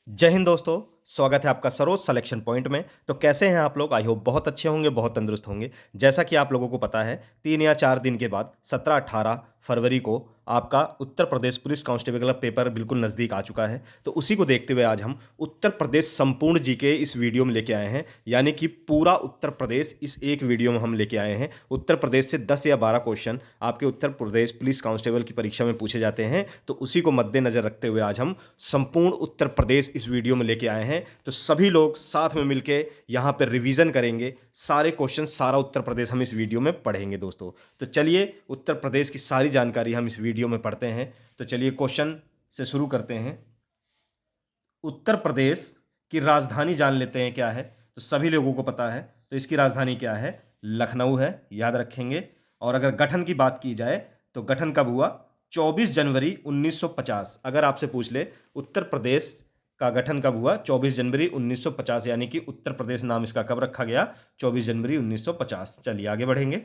जय हिंद दोस्तों। स्वागत है आपका सरोज सिलेक्शन पॉइंट में। तो कैसे हैं आप लोग? आई होप बहुत अच्छे होंगे, बहुत तंदुरुस्त होंगे। जैसा कि आप लोगों को पता है 3 या 4 दिन के बाद 17-18 फरवरी को आपका उत्तर प्रदेश पुलिस कांस्टेबल का पेपर बिल्कुल नज़दीक आ चुका है। तो उसी को देखते हुए आज हम उत्तर प्रदेश संपूर्ण जीके इस वीडियो में लेके आए हैं, यानी कि पूरा उत्तर प्रदेश इस एक वीडियो में हम लेके आए हैं। उत्तर प्रदेश से 10 या 12 क्वेश्चन आपके उत्तर प्रदेश पुलिस कांस्टेबल की परीक्षा में पूछे जाते हैं। तो उसी को मद्देनजर रखते हुए आज हम संपूर्ण उत्तर प्रदेश इस वीडियो में लेके आए हैं। तो सभी लोग साथ में मिलके यहाँ पर रिवीजन करेंगे। सारे क्वेश्चन, सारा उत्तर प्रदेश हम इस वीडियो में पढ़ेंगे दोस्तों। तो चलिए उत्तर प्रदेश की सारी जानकारी हम इस वीडियो में पढ़ते हैं। तो चलिए क्वेश्चन से शुरू करते हैं। उत्तर प्रदेश की राजधानी जान लेते हैं क्या है। तो सभी लोगों को पता है, तो इसकी राजधानी क्या है? लखनऊ है, याद रखेंगे। और अगर गठन की बात की जाए तो गठन कब हुआ? 24 जनवरी 1950। अगर आपसे पूछ ले उत्तर प्रदेश का गठन कब हुआ? 24 जनवरी 1950, यानी कि उत्तर प्रदेश नाम इसका कब रखा गया? 24 जनवरी 1950। चलिए आगे बढ़ेंगे।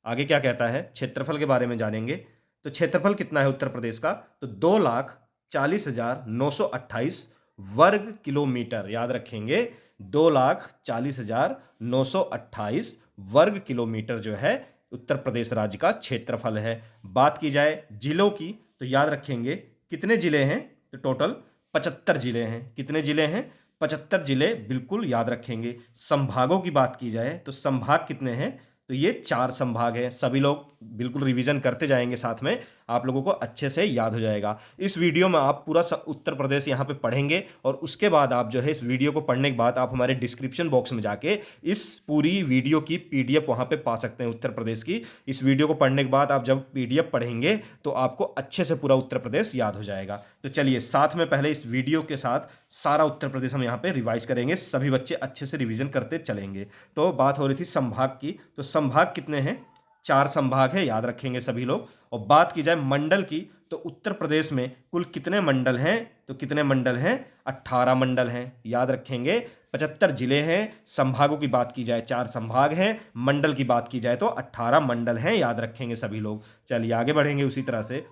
आगे क्या कहता है? क्षेत्रफल के बारे में जानेंगे। तो क्षेत्रफल कितना है उत्तर प्रदेश का? तो 2,40,928 वर्ग किलोमीटर, याद रखेंगे। 2,40,928 वर्ग किलोमीटर जो है उत्तर प्रदेश राज्य का क्षेत्रफल है। बात की जाए जिलों की तो याद रखेंगे कितने जिले हैं? तो टोटल 75 जिले हैं। कितने जिले हैं? 75 जिले, बिल्कुल याद रखेंगे। संभागों की बात की जाए तो संभाग कितने हैं? तो ये 4 संभाग हैं। सभी लोग बिल्कुल रिवीजन करते जाएंगे, साथ में आप लोगों को अच्छे से याद हो जाएगा। इस वीडियो में आप पूरा उत्तर प्रदेश यहाँ पे पढ़ेंगे और उसके बाद आप जो है इस वीडियो को पढ़ने के बाद आप हमारे डिस्क्रिप्शन बॉक्स में जाके इस पूरी वीडियो की पीडीएफ वहाँ पे पा सकते हैं उत्तर प्रदेश की। इस वीडियो को पढ़ने के बाद आप जब पीडीएफ पढ़ेंगे तो आपको अच्छे से पूरा उत्तर प्रदेश याद हो जाएगा। तो चलिए साथ में पहले इस वीडियो के साथ सारा उत्तर प्रदेश हम यहाँ पे रिवाइज करेंगे। सभी बच्चे अच्छे से रिवीजन करते चलेंगे। तो बात हो रही थी संभाग की, तो संभाग कितने हैं? 4 संभाग है, याद रखेंगे सभी लोग। और बात की जाए मंडल की तो उत्तर प्रदेश में कुल कितने मंडल हैं? तो कितने मंडल हैं? 18 मंडल हैं, याद रखेंगे। 75 जिले हैं। संभागों की बात की जाए 4 संभाग हैं, मंडल की बात की जाए तो 18 मंडल हैं, याद रखेंगे सभी लोग। चलिए आगे बढ़ेंगे। उसी तरह से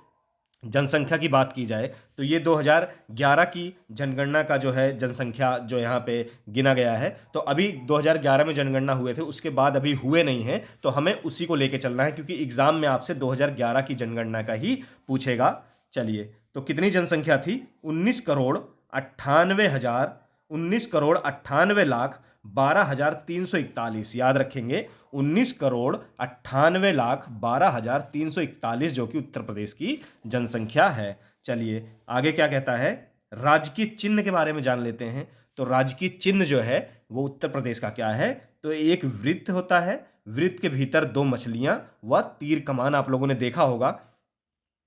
जनसंख्या की बात की जाए तो ये 2011 की जनगणना का जो है जनसंख्या जो यहाँ पे गिना गया है। तो अभी 2011 में जनगणना हुए थे, उसके बाद अभी हुए नहीं हैं, तो हमें उसी को लेके चलना है क्योंकि एग्जाम में आपसे 2011 की जनगणना का ही पूछेगा। चलिए तो कितनी जनसंख्या थी? 19,98,12,341, याद रखेंगे। 19,98,12,341 जो कि उत्तर प्रदेश की जनसंख्या है। चलिए आगे क्या कहता है? राजकीय चिन्ह के बारे में जान लेते हैं। तो राजकीय चिन्ह जो है वो उत्तर प्रदेश का क्या है? तो एक वृत्त होता है, वृत्त के भीतर 2 मछलियां व तीर कमान। आप लोगों ने देखा होगा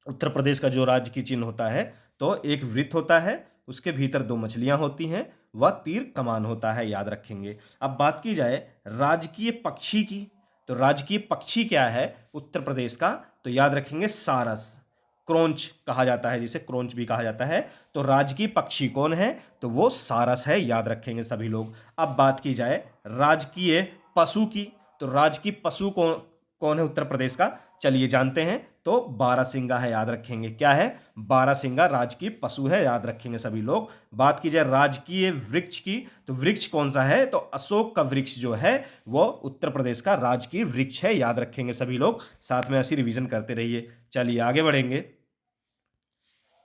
उत्तर प्रदेश का जो राजकीय चिन्ह होता है, तो एक वृत्त होता है, उसके भीतर 2 मछलियां होती हैं व तीर कमान होता है, याद रखेंगे। अब बात की जाए राजकीय पक्षी की, तो राजकीय पक्षी क्या है उत्तर प्रदेश का? तो याद रखेंगे सारस, क्रोंच कहा जाता है, जिसे क्रोंच भी कहा जाता है। तो राजकीय पक्षी कौन है? तो वो सारस है, याद रखेंगे सभी लोग। अब बात की जाए राजकीय पशु की, तो राजकीय पशु कौन कौन है उत्तर प्रदेश का? चलिए जानते हैं। तो बारहसिंगा है, याद रखेंगे। क्या है? बारहसिंगा राजकीय पशु है, याद रखेंगे सभी लोग। बात की जाए राजकीय वृक्ष की, तो वृक्ष कौन सा है? तो अशोक का वृक्ष जो है वो उत्तर प्रदेश का राजकीय वृक्ष है, याद रखेंगे सभी लोग। साथ में ऐसी रिवीजन करते रहिए। चलिए आगे बढ़ेंगे।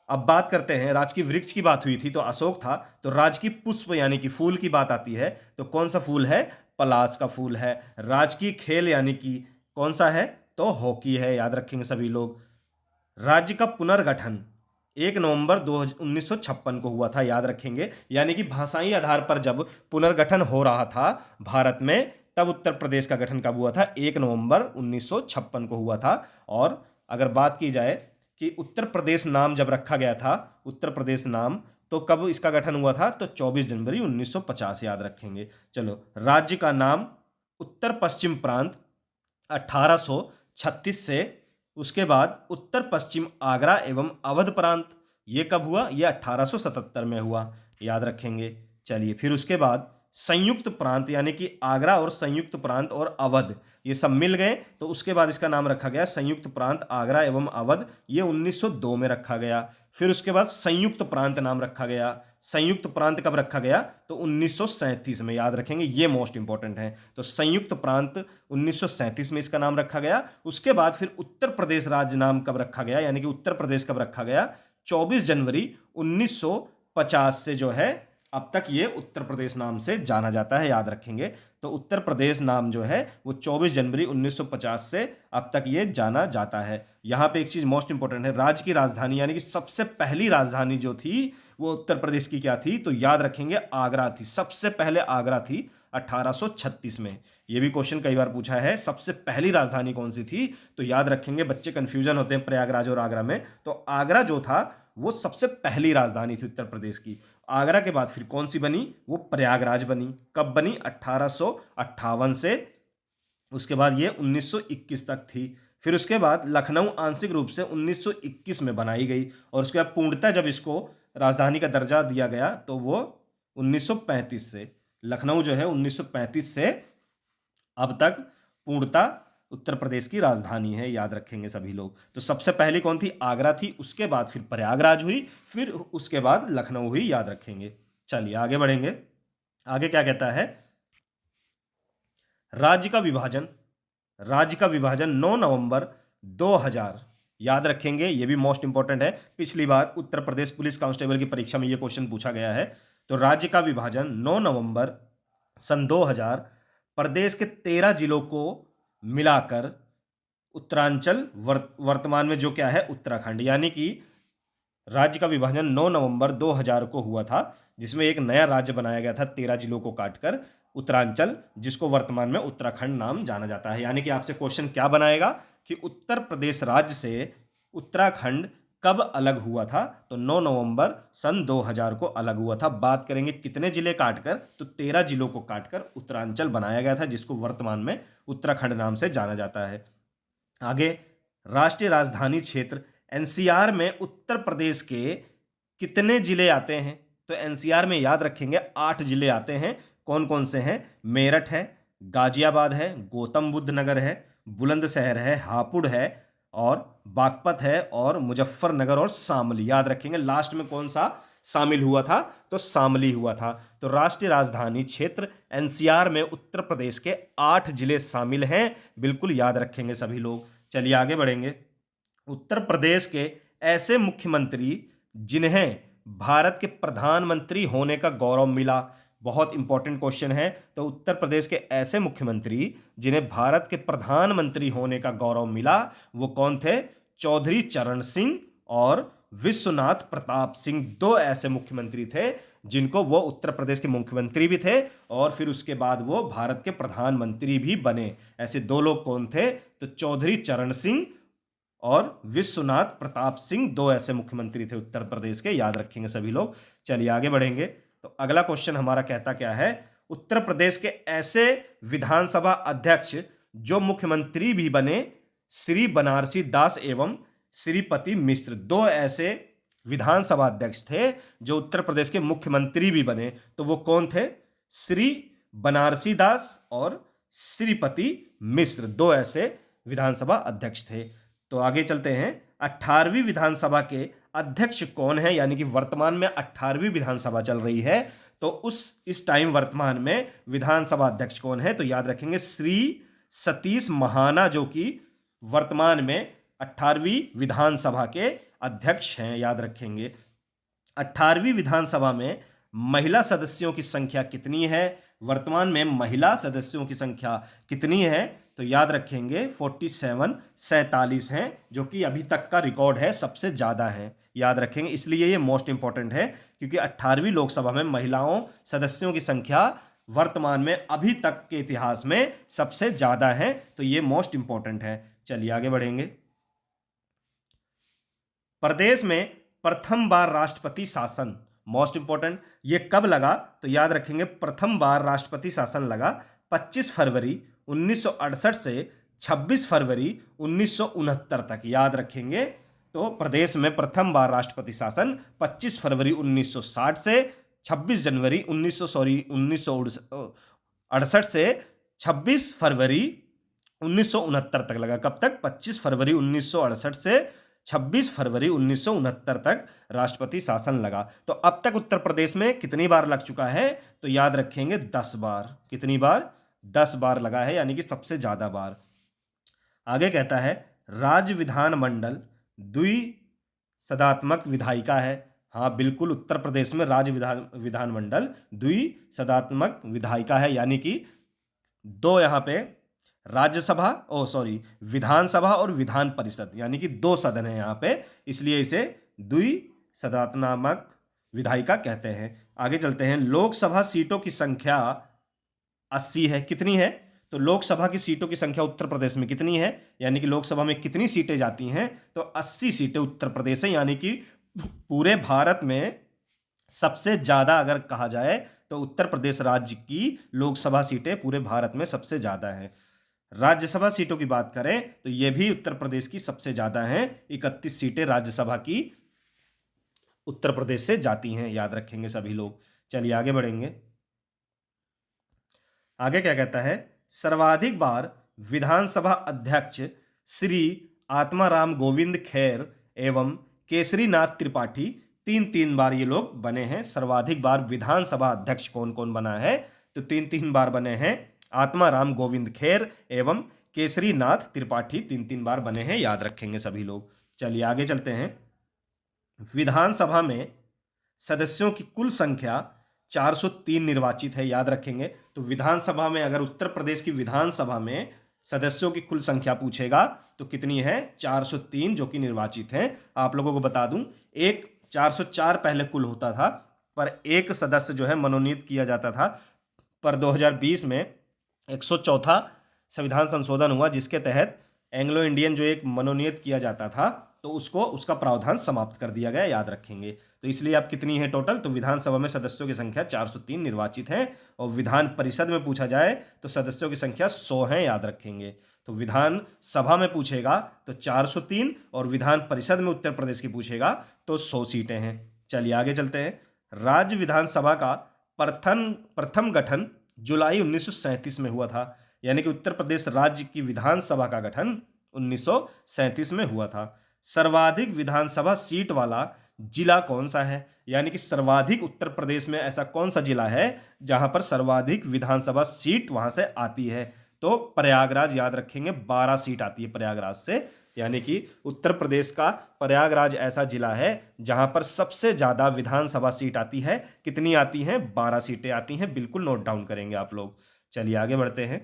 अब बात करते हैं, राजकीय वृक्ष की बात हुई थी तो अशोक था, तो राजकीय पुष्प यानी कि फूल की बात आती है तो कौन सा फूल है? पलाश का फूल है। राजकीय खेल यानी कि कौन सा है? तो हॉकी है, याद रखेंगे सभी लोग। राज्य का पुनर्गठन 1 नवंबर 1956 को हुआ था, याद रखेंगे। यानी कि भाषाई आधार पर जब पुनर्गठन हो रहा था भारत में, तब उत्तर प्रदेश का गठन कब हुआ था? 1 नवंबर 1956 को हुआ था। और अगर बात की जाए कि उत्तर प्रदेश नाम जब रखा गया था, उत्तर प्रदेश नाम, तो कब इसका गठन हुआ था? तो 24 जनवरी 1950, याद रखेंगे। चलो, राज्य का नाम उत्तर पश्चिम प्रांत 1836 से, उसके बाद उत्तर पश्चिम आगरा एवं अवध प्रांत, ये कब हुआ? ये 1877 में हुआ, याद रखेंगे। चलिए फिर उसके बाद संयुक्त प्रांत यानी कि आगरा और संयुक्त प्रांत और अवध ये सब मिल गए, तो उसके बाद इसका नाम रखा गया संयुक्त प्रांत आगरा एवं अवध, ये 1902 में रखा गया। फिर उसके बाद संयुक्त प्रांत नाम रखा गया, संयुक्त प्रांत कब रखा गया? तो 1937 में, याद रखेंगे, ये मोस्ट इंपॉर्टेंट है। तो संयुक्त प्रांत 1937 में इसका नाम रखा गया। उसके बाद फिर उत्तर प्रदेश राज्य नाम कब रखा गया, यानी कि उत्तर प्रदेश कब रखा गया? 24 जनवरी 1950 से जो है अब तक ये उत्तर प्रदेश नाम से जाना जाता है, याद रखेंगे। तो उत्तर प्रदेश नाम जो है वो 24 जनवरी 1950 से अब तक ये जाना जाता है। यहाँ पे एक चीज मोस्ट इंपॉर्टेंट है, राज्य की राजधानी यानी कि सबसे पहली राजधानी जो थी वो उत्तर प्रदेश की क्या थी? तो याद रखेंगे आगरा थी। सबसे पहले आगरा थी 1836 में। ये भी क्वेश्चन कई बार पूछा है, सबसे पहली राजधानी कौन सी थी? तो याद रखेंगे, बच्चे कंफ्यूजन होते हैं प्रयागराज और आगरा में। तो आगरा जो था वो सबसे पहली राजधानी थी उत्तर प्रदेश की। आगरा के बाद फिर कौन सी बनी? वो प्रयागराज बनी। कब बनी? 1858 से। उसके बाद ये 1921 तक थी। फिर उसके बाद लखनऊ आंशिक रूप से 1921 में बनाई गई, और उसके बाद पूर्णतः जब इसको राजधानी का दर्जा दिया गया तो वो 1935 से। लखनऊ जो है 1935 से अब तक पूर्णतः उत्तर प्रदेश की राजधानी है, याद रखेंगे सभी लोग। तो सबसे पहले कौन थी? आगरा थी। उसके बाद फिर प्रयागराज हुई, फिर उसके बाद लखनऊ हुई, याद रखेंगे। चलिए आगे बढ़ेंगे। आगे क्या कहता है? राज्य का विभाजन। राज्य का विभाजन 9 नवंबर 2000, याद रखेंगे, यह भी मोस्ट इंपॉर्टेंट है। पिछली बार उत्तर प्रदेश पुलिस कांस्टेबल की परीक्षा में यह क्वेश्चन पूछा गया है। तो राज्य का विभाजन 9 नवंबर सन 2000 प्रदेश के 13 जिलों को मिलाकर उत्तरांचल, वर्तमान में जो क्या है उत्तराखंड, यानी कि राज्य का विभाजन 9 नवंबर 2000 को हुआ था, जिसमें एक नया राज्य बनाया गया था 13 जिलों को काटकर, उत्तरांचल, जिसको वर्तमान में उत्तराखंड नाम जाना जाता है। यानी कि आपसे क्वेश्चन क्या बनाएगा कि उत्तर प्रदेश राज्य से उत्तराखंड कब अलग हुआ था? तो 9 नवंबर सन 2000 को अलग हुआ था। बात करेंगे कितने जिले काटकर? तो 13 जिलों को काटकर उत्तरांचल बनाया गया था, जिसको वर्तमान में उत्तराखंड नाम से जाना जाता है। आगे, राष्ट्रीय राजधानी क्षेत्र एनसीआर में उत्तर प्रदेश के कितने जिले आते हैं? तो एनसीआर में याद रखेंगे 8 जिले आते हैं। कौन कौन से हैं? मेरठ है, गाजियाबाद है, गौतम बुद्ध नगर है, बुलंदशहर है, हापुड़ है, और बागपत है, और मुजफ्फरनगर और शामली, याद रखेंगे। लास्ट में कौन सा शामिल हुआ था? तो शामली हुआ था। तो राष्ट्रीय राजधानी क्षेत्र एनसीआर में उत्तर प्रदेश के 8 जिले शामिल हैं, बिल्कुल याद रखेंगे सभी लोग। चलिए आगे बढ़ेंगे। उत्तर प्रदेश के ऐसे मुख्यमंत्री जिन्हें भारत के प्रधानमंत्री होने का गौरव मिला, बहुत इंपॉर्टेंट क्वेश्चन है। तो उत्तर प्रदेश के ऐसे मुख्यमंत्री जिन्हें भारत के प्रधानमंत्री होने का गौरव मिला, वो कौन थे? चौधरी चरण सिंह और विश्वनाथ प्रताप सिंह, दो ऐसे मुख्यमंत्री थे जिनको वो उत्तर प्रदेश के मुख्यमंत्री भी थे और फिर उसके बाद वो भारत के प्रधानमंत्री भी बने। ऐसे दो लोग कौन थे? तो चौधरी चरण सिंह और विश्वनाथ प्रताप सिंह, दो ऐसे मुख्यमंत्री थे उत्तर प्रदेश के, याद रखेंगे सभी लोग। चलिए आगे बढ़ेंगे। तो अगला क्वेश्चन हमारा कहता क्या है? उत्तर प्रदेश के ऐसे विधानसभा अध्यक्ष जो मुख्यमंत्री भी बने, श्री बनारसी दास एवं श्रीपति मिश्र, दो ऐसे विधानसभा अध्यक्ष थे जो उत्तर प्रदेश के मुख्यमंत्री भी बने। तो वो कौन थे? श्री बनारसी दास और श्रीपति मिश्र, दो ऐसे विधानसभा अध्यक्ष थे। तो आगे चलते हैं। 18वीं विधानसभा के अध्यक्ष कौन है? यानी कि वर्तमान में 18वीं विधानसभा चल रही है, तो इस टाइम वर्तमान में विधानसभा अध्यक्ष कौन है? तो याद रखेंगे श्री सतीश महाना, जो कि वर्तमान में 18वीं विधानसभा के अध्यक्ष हैं, याद रखेंगे। 18वीं विधानसभा में महिला सदस्यों की संख्या कितनी है? वर्तमान में महिला सदस्यों की संख्या कितनी है? तो याद रखेंगे 47 हैं, जो कि अभी तक का रिकॉर्ड है, सबसे ज्यादा है, याद रखेंगे। इसलिए ये मोस्ट इंपॉर्टेंट है क्योंकि 18वीं लोकसभा में महिलाओं सदस्यों की संख्या वर्तमान में अभी तक के इतिहास में सबसे ज्यादा है, तो ये मोस्ट इंपॉर्टेंट है। चलिए आगे बढ़ेंगे। प्रदेश में प्रथम बार राष्ट्रपति शासन, मोस्ट इंपॉर्टेंट, ये कब लगा? तो याद रखेंगे प्रथम बार राष्ट्रपति शासन लगा 25 फरवरी 1968 से 26 फरवरी 1969 तक, याद रखेंगे। तो प्रदेश में प्रथम बार राष्ट्रपति शासन 25 फरवरी 1960 से 26 जनवरी 1968 से 26 फरवरी 1969 तक लगा। कब तक? 25 फरवरी 1968 से 26 फरवरी 1969 तक राष्ट्रपति शासन लगा। तो अब तक उत्तर प्रदेश में कितनी बार लग चुका है? तो याद रखेंगे 10 बार। कितनी बार? 10 बार लगा है, यानी कि सबसे ज्यादा बार। आगे कहता है राज्य विधानमंडल द्विसदात्मक विधायिका है। हाँ बिल्कुल, उत्तर प्रदेश में राज्य विधानमंडल द्विसदात्मक विधायिका है, यानी कि दो यहाँ पे राज्यसभा विधानसभा और विधान परिषद, यानी कि दो सदन है यहाँ पे, इसलिए इसे द्विसदात्मक विधायिका कहते हैं। आगे चलते हैं। लोकसभा सीटों की संख्या 80 है। कितनी है? तो लोकसभा की सीटों की संख्या उत्तर प्रदेश में कितनी है, यानी कि लोकसभा में कितनी सीटें जाती हैं? तो 80 सीटें उत्तर प्रदेश है, यानी कि पूरे भारत में सबसे ज्यादा अगर कहा जाए तो उत्तर प्रदेश राज्य की लोकसभा सीटें पूरे भारत में सबसे ज्यादा है। राज्यसभा सीटों की बात करें तो यह भी उत्तर प्रदेश की सबसे ज्यादा हैं। 31 सीटें राज्यसभा की उत्तर प्रदेश से जाती हैं, याद रखेंगे सभी लोग। चलिए आगे बढ़ेंगे। आगे क्या कहता है? सर्वाधिक बार विधानसभा अध्यक्ष श्री आत्माराम गोविंद खेर एवं केसरीनाथ त्रिपाठी तीन बार ये लोग बने हैं। सर्वाधिक बार विधानसभा अध्यक्ष कौन कौन बना है? तो तीन बार बने हैं। आत्माराम गोविंद खेर एवं केसरीनाथ त्रिपाठी तीन बार बने हैं, याद रखेंगे सभी लोग। चलिए आगे चलते हैं। विधानसभा में सदस्यों की कुल संख्या 403 निर्वाचित है, याद रखेंगे। तो विधानसभा में, अगर उत्तर प्रदेश की विधानसभा में सदस्यों की कुल संख्या पूछेगा तो कितनी है? 403, जो कि निर्वाचित हैं। आप लोगों को बता दूं, 404 पहले कुल होता था, पर एक सदस्य जो है मनोनीत किया जाता था। पर 2020 में 104वां संविधान संशोधन हुआ, जिसके तहत एंग्लो इंडियन जो एक मनोनीत किया जाता था, तो उसका प्रावधान समाप्त कर दिया गया, याद रखेंगे। तो इसलिए अब कितनी है टोटल? तो विधानसभा में सदस्यों की संख्या 403 निर्वाचित है, और विधान परिषद में पूछा जाए तो सदस्यों की संख्या 100 है, याद रखेंगे। तो विधान सभा में पूछेगा तो 403, और विधान परिषद में उत्तर प्रदेश की पूछेगा तो 100 सीटें हैं। चलिए आगे चलते हैं। राज्य विधानसभा का प्रथम गठन जुलाई 1937 में हुआ था, यानी कि उत्तर प्रदेश राज्य की विधानसभा का गठन 1937 में हुआ था। सर्वाधिक विधानसभा सीट वाला जिला कौन सा है? यानी कि सर्वाधिक उत्तर प्रदेश में ऐसा कौन सा जिला है जहां पर सर्वाधिक विधानसभा सीट वहां से आती है? तो प्रयागराज, याद रखेंगे। 12 सीट आती है प्रयागराज से, यानी कि उत्तर प्रदेश का प्रयागराज ऐसा जिला है जहां पर सबसे ज्यादा विधानसभा सीट आती है। कितनी आती हैं? 12 सीटें आती हैं। बिल्कुल नोट डाउन करेंगे आप लोग। चलिए आगे बढ़ते हैं।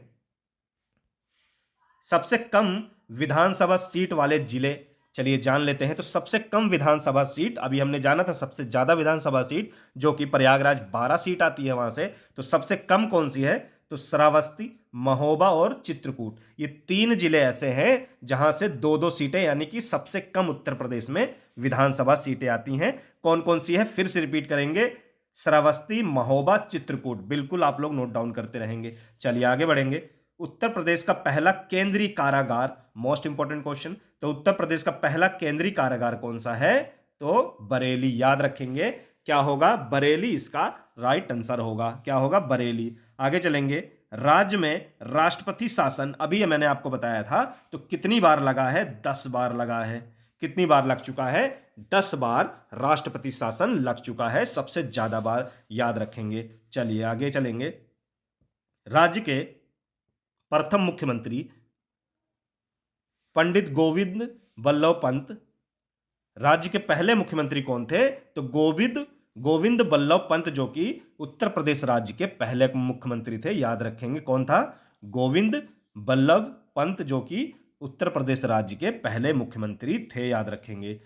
सबसे कम विधानसभा सीट वाले जिले चलिए जान लेते हैं। तो सबसे कम विधानसभा सीट, अभी हमने जाना था सबसे ज्यादा विधानसभा सीट, जो कि प्रयागराज 12 सीट आती है वहां से। तो सबसे कम कौन सी है? तो श्रावस्ती, महोबा और चित्रकूट, ये 3 जिले ऐसे हैं जहां से 2-2 सीटें, यानी कि सबसे कम उत्तर प्रदेश में विधानसभा सीटें आती हैं। कौन कौन सी है? फिर से रिपीट करेंगे। श्रावस्ती, महोबा, चित्रकूट। बिल्कुल आप लोग नोट डाउन करते रहेंगे। चलिए आगे बढ़ेंगे। उत्तर प्रदेश का पहला केंद्रीय कारागार, मोस्ट इंपॉर्टेंट क्वेश्चन। तो उत्तर प्रदेश का पहला केंद्रीय कारागार कौन सा है? तो बरेली, याद रखेंगे। क्या होगा? बरेली इसका राइट आंसर होगा। क्या होगा? बरेली। आगे चलेंगे। राज्य में राष्ट्रपति शासन, अभी मैंने आपको बताया था, तो कितनी बार लगा है? 10 बार लगा है। कितनी बार लग चुका है? 10 बार राष्ट्रपति शासन लग चुका है, सबसे ज्यादा बार, याद रखेंगे। चलिए आगे चलेंगे। राज्य के प्रथम मुख्यमंत्री पंडित गोविंद बल्लभ पंत। राज्य के पहले मुख्यमंत्री कौन थे? तो गोविंद बल्लभ पंत, जो कि उत्तर प्रदेश राज्य के पहले मुख्यमंत्री थे, याद रखेंगे। कौन था? गोविंद बल्लभ पंत, जो कि उत्तर प्रदेश राज्य के पहले मुख्यमंत्री थे, याद रखेंगे।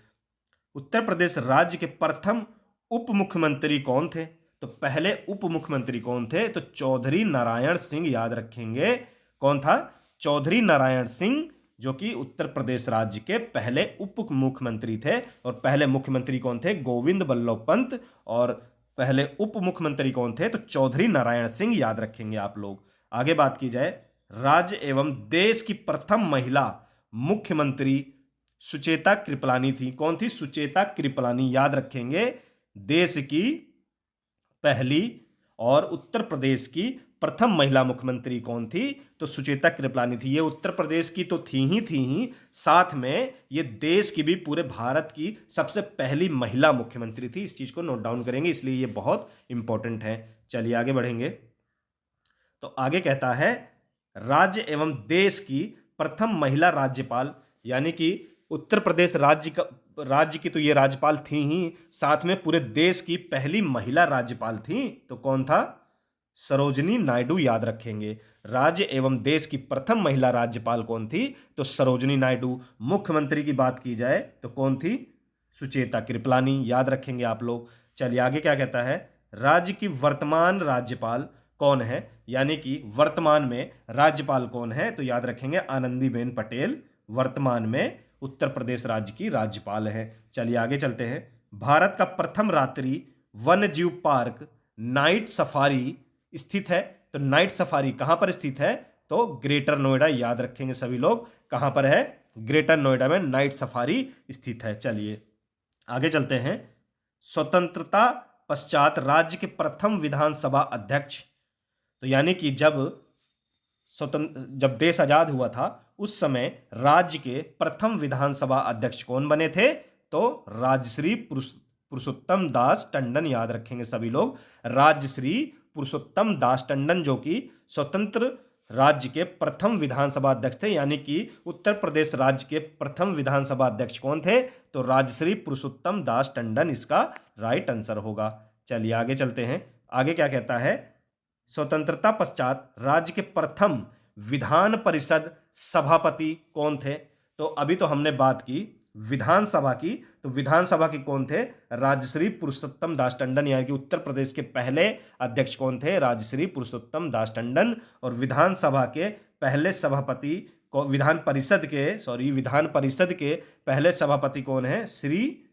उत्तर प्रदेश राज्य के प्रथम उप मुख्यमंत्री कौन थे? तो पहले उप मुख्यमंत्री कौन थे? तो चौधरी नारायण सिंह, याद रखेंगे। कौन था? चौधरी नारायण सिंह, जो कि उत्तर प्रदेश राज्य के पहले उप मुख्यमंत्री थे। और पहले मुख्यमंत्री कौन थे? गोविंद बल्लभ पंत। और पहले उप मुख्यमंत्री कौन थे? तो चौधरी नारायण सिंह, याद रखेंगे आप लोग। आगे बात की जाए, राज्य एवं देश की प्रथम महिला मुख्यमंत्री सुचेता कृपलानी थी। कौन थी? सुचेता कृपलानी, याद रखेंगे। देश की पहली और उत्तर प्रदेश की प्रथम महिला मुख्यमंत्री कौन थी? तो सुचेता कृपलानी थी। ये उत्तर प्रदेश की तो थी ही, साथ में ये देश की भी, पूरे भारत की सबसे पहली महिला मुख्यमंत्री थी। इस चीज को नोट डाउन करेंगे, इसलिए ये बहुत इंपॉर्टेंट है। चलिए आगे बढ़ेंगे। तो आगे कहता है राज्य एवं देश की प्रथम महिला राज्यपाल, यानी कि उत्तर प्रदेश राज्य की तो ये राज्यपाल थी ही, साथ में पूरे देश की पहली महिला राज्यपाल थी। तो कौन था? सरोजिनी नायडू, याद रखेंगे। राज्य एवं देश की प्रथम महिला राज्यपाल कौन थी? तो सरोजिनी नायडू। मुख्यमंत्री की बात की जाए तो कौन थी? सुचेता कृपलानी, याद रखेंगे आप लोग। चलिए आगे क्या कहता है, राज्य की वर्तमान राज्यपाल कौन है, यानी कि वर्तमान में राज्यपाल कौन है? तो याद रखेंगे आनंदीबेन पटेल वर्तमान में उत्तर प्रदेश राज्य की राज्यपाल है। चलिए आगे चलते हैं। भारत का प्रथम रात्रि वन्य जीव पार्क नाइट सफारी स्थित है। तो नाइट सफारी कहां पर स्थित है? तो ग्रेटर नोएडा, याद रखेंगे सभी लोग। कहां पर है? ग्रेटर नोएडा में नाइट सफारी स्थित है। चलिए आगे चलते हैं। स्वतंत्रता पश्चात राज्य के प्रथम विधानसभा अध्यक्ष, तो यानी कि जब देश आजाद हुआ था उस समय राज्य के प्रथम विधानसभा अध्यक्ष कौन बने थे? तो राजश्री पुरुषोत्तम दास टंडन, याद रखेंगे सभी लोग। राजश्री पुरुषोत्तम दास टंडन जो कि स्वतंत्र राज्य के प्रथम विधानसभा अध्यक्ष थे, यानी कि उत्तर प्रदेश राज्य के प्रथम विधानसभा अध्यक्ष कौन थे? तो राजश्री पुरुषोत्तम दास टंडन इसका राइट आंसर होगा। चलिए आगे चलते हैं। आगे क्या कहता है, स्वतंत्रता पश्चात राज्य के प्रथम विधान परिषद सभापति कौन थे? तो अभी तो हमने बात की विधानसभा की, तो विधानसभा के कौन थे? राजश्री पुरुषोत्तम दास टंडन, यानी कि उत्तर प्रदेश के पहले अध्यक्ष कौन थे? राजश्री पुरुषोत्तम दास टंडन। और विधानसभा के पहले सभापति को, विधान परिषद के पहले सभापति कौन है? श्री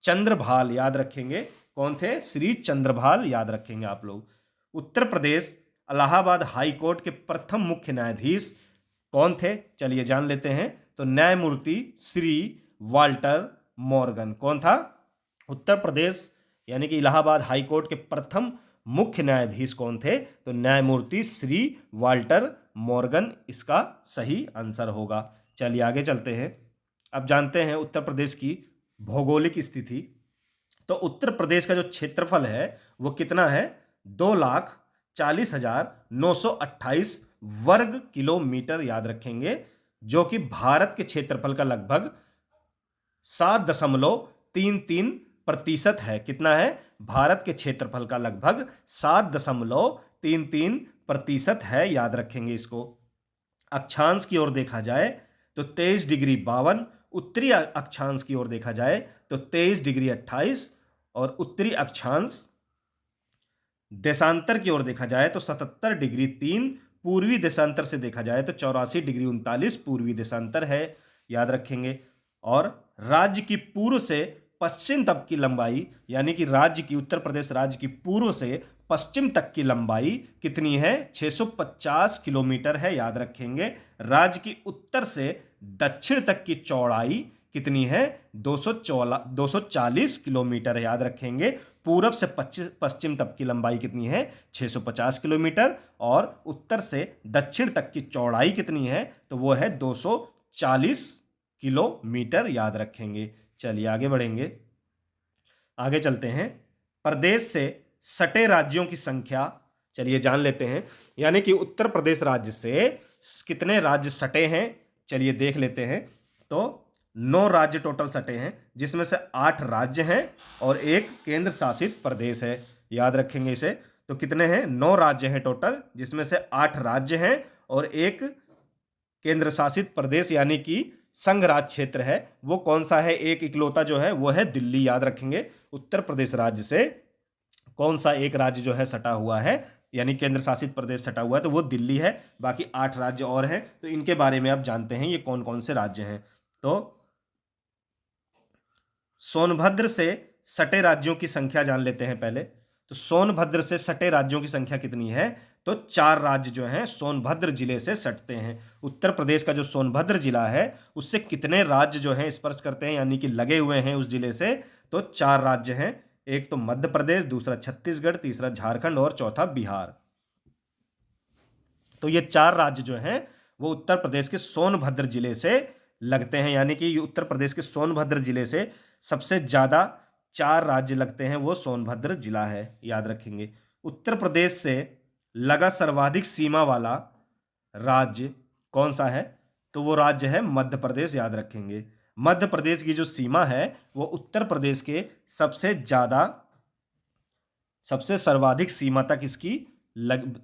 चंद्रभाल, याद रखेंगे। कौन थे? श्री चंद्रभाल, याद रखेंगे आप लोग। उत्तर प्रदेश इलाहाबाद हाई कोर्ट के प्रथम मुख्य न्यायाधीश कौन थे? चलिए जान लेते हैं। तो न्यायमूर्ति श्री वाल्टर मॉर्गन। कौन था? उत्तर प्रदेश यानी कि इलाहाबाद हाई कोर्ट के प्रथम मुख्य न्यायाधीश कौन थे? तो न्यायमूर्ति श्री वाल्टर मॉर्गन इसका सही आंसर होगा। चलिए आगे चलते हैं। अब जानते हैं उत्तर प्रदेश की भौगोलिक स्थिति। तो उत्तर प्रदेश का जो क्षेत्रफल है वो कितना है? 2,40,928 वर्ग किलोमीटर, याद रखेंगे, जो कि भारत के क्षेत्रफल का लगभग 7.33% है। कितना है? भारत के क्षेत्रफल का लगभग 7.33% है, याद रखेंगे इसको। अक्षांश की ओर देखा जाए तो 23°52, उत्तरी अक्षांश की ओर देखा जाए तो 23°28, और उत्तरी अक्षांश देशांतर की ओर देखा जाए तो 77°3, पूर्वी देशांतर से देखा जाए तो 84°39 पूर्वी देशांतर है, याद रखेंगे। और राज्य की पूर्व से पश्चिम तक की लंबाई, यानी कि उत्तर प्रदेश राज्य की पूर्व से पश्चिम तक की लंबाई कितनी है? 650 किलोमीटर है, याद रखेंगे। राज्य की उत्तर से दक्षिण तक की चौड़ाई कितनी है? 240 किलोमीटर है, याद रखेंगे। पूरब से पश्चिम तक की लंबाई कितनी है? 650 किलोमीटर। और उत्तर से दक्षिण तक की चौड़ाई कितनी है? तो वो है 240 किलोमीटर, याद रखेंगे। चलिए आगे बढ़ेंगे। आगे चलते हैं। प्रदेश से सटे राज्यों की संख्या चलिए जान लेते हैं, यानी कि उत्तर प्रदेश राज्य से कितने राज्य सटे हैं, चलिए देख लेते हैं। तो 9 राज्य टोटल सटे हैं, जिसमें से 8 राज्य हैं और 1 केंद्र शासित प्रदेश है, याद रखेंगे इसे। तो कितने हैं? 9 राज्य हैं टोटल, जिसमें से 8 राज्य हैं और 1 केंद्र शासित प्रदेश यानी कि संघ राज क्षेत्र है। वो कौन सा है? एक इकलौता जो है वो है दिल्ली, याद रखेंगे। उत्तर प्रदेश राज्य से कौन सा एक राज्य जो है सटा हुआ है, यानी केंद्र शासित प्रदेश सटा हुआ है, तो वो दिल्ली है। बाकी 8 राज्य और हैं, तो इनके बारे में आप जानते हैं ये कौन कौन से राज्य हैं। तो सोनभद्र से सटे राज्यों की संख्या जान लेते हैं पहले। तो सोनभद्र से सटे राज्यों की संख्या कितनी है? तो 4 राज्य जो हैं सोनभद्र जिले से सटते हैं। उत्तर प्रदेश का जो सोनभद्र जिला है उससे कितने राज्य जो हैं स्पर्श करते हैं, यानी कि लगे हुए हैं उस जिले से? तो 4 राज्य हैं। एक तो मध्य प्रदेश, दूसरा छत्तीसगढ़, तीसरा झारखंड और चौथा बिहार। तो ये 4 राज्य जो हैं वो उत्तर प्रदेश के सोनभद्र जिले से लगते हैं, यानी कि उत्तर प्रदेश के सोनभद्र जिले से सबसे ज्यादा 4 राज्य लगते हैं, वो सोनभद्र जिला है, याद रखेंगे। उत्तर प्रदेश से लगा सर्वाधिक सीमा वाला राज्य कौन सा है? तो वो राज्य है मध्य प्रदेश, याद रखेंगे। मध्य प्रदेश की जो सीमा है वो उत्तर प्रदेश के सबसे सर्वाधिक सीमा तक इसकी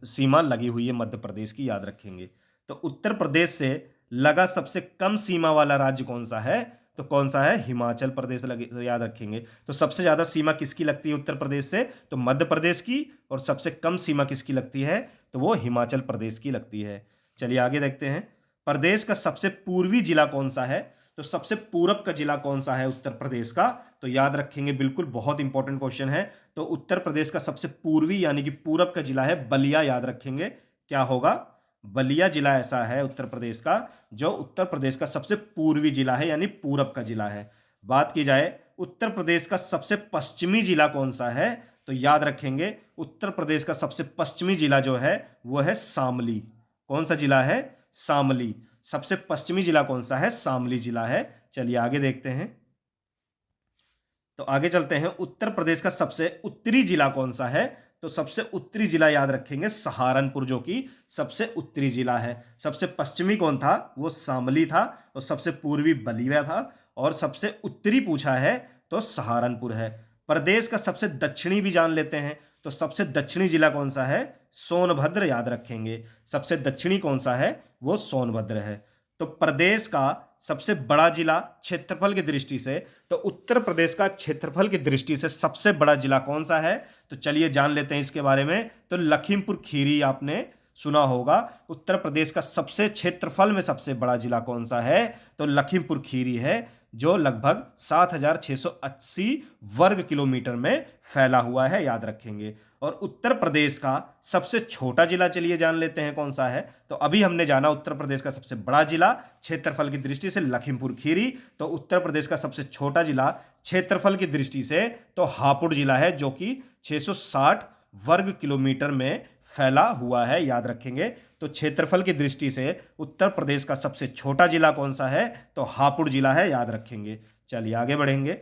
सीमा लगी हुई है मध्य प्रदेश की, याद रखेंगे। तो उत्तर प्रदेश से लगा सबसे कम सीमा वाला राज्य कौन सा है? तो कौन सा है? हिमाचल प्रदेश लगे, याद रखेंगे। तो सबसे ज्यादा सीमा किसकी लगती है उत्तर प्रदेश से? तो मध्य प्रदेश की। और सबसे कम सीमा किसकी लगती है? तो वो हिमाचल प्रदेश की लगती है। चलिए आगे देखते हैं। प्रदेश का सबसे पूर्वी जिला कौन सा है? तो सबसे पूरब का जिला कौन सा है उत्तर प्रदेश का? तो याद रखेंगे, बिल्कुल बहुत इंपॉर्टेंट क्वेश्चन है। तो उत्तर प्रदेश का सबसे पूर्वी यानी कि पूरब का जिला है बलिया, याद रखेंगे। क्या होगा? बलिया जिला ऐसा है उत्तर प्रदेश का जो उत्तर प्रदेश का सबसे पूर्वी जिला है, यानी पूरब का जिला है। बात की जाए उत्तर प्रदेश का सबसे पश्चिमी जिला कौन सा है? तो याद रखेंगे उत्तर प्रदेश का सबसे पश्चिमी जिला जो है वो है शामली। कौन सा जिला है? शामली। सबसे पश्चिमी जिला कौन सा है? शामली जिला है। चलिए आगे देखते हैं। तो आगे चलते हैं। उत्तर प्रदेश का सबसे उत्तरी जिला कौन सा है? तो सबसे उत्तरी जिला याद रखेंगे सहारनपुर, जो कि सबसे उत्तरी जिला है। सबसे पश्चिमी कौन था? वो शामली था। और सबसे पूर्वी बलिया था। और सबसे उत्तरी पूछा है तो सहारनपुर है। प्रदेश का सबसे दक्षिणी भी जान लेते हैं। तो सबसे दक्षिणी जिला कौन सा है? सोनभद्र, याद रखेंगे। सबसे दक्षिणी कौन सा है? वो सोनभद्र है। तो प्रदेश का सबसे बड़ा जिला क्षेत्रफल की दृष्टि से, तो उत्तर प्रदेश का क्षेत्रफल की दृष्टि से सबसे बड़ा जिला कौन सा है? तो चलिए जान लेते हैं इसके बारे में। तो लखीमपुर खीरी आपने सुना होगा। उत्तर प्रदेश का सबसे क्षेत्रफल में सबसे बड़ा जिला कौन सा है? तो लखीमपुर खीरी है, जो लगभग 7,680 वर्ग किलोमीटर में फैला हुआ है, याद रखेंगे। और उत्तर प्रदेश का सबसे छोटा जिला चलिए जान लेते हैं कौन सा है। तो अभी हमने जाना उत्तर प्रदेश का सबसे बड़ा जिला क्षेत्रफल की दृष्टि से लखीमपुर खीरी। तो उत्तर प्रदेश का सबसे छोटा जिला क्षेत्रफल की दृष्टि से तो हापुड़ जिला है, जो कि 660 वर्ग किलोमीटर में फैला हुआ है, याद रखेंगे। तो क्षेत्रफल की दृष्टि से उत्तर प्रदेश का सबसे छोटा जिला कौन सा है? तो हापुड़ जिला है, याद रखेंगे। चलिए आगे बढ़ेंगे।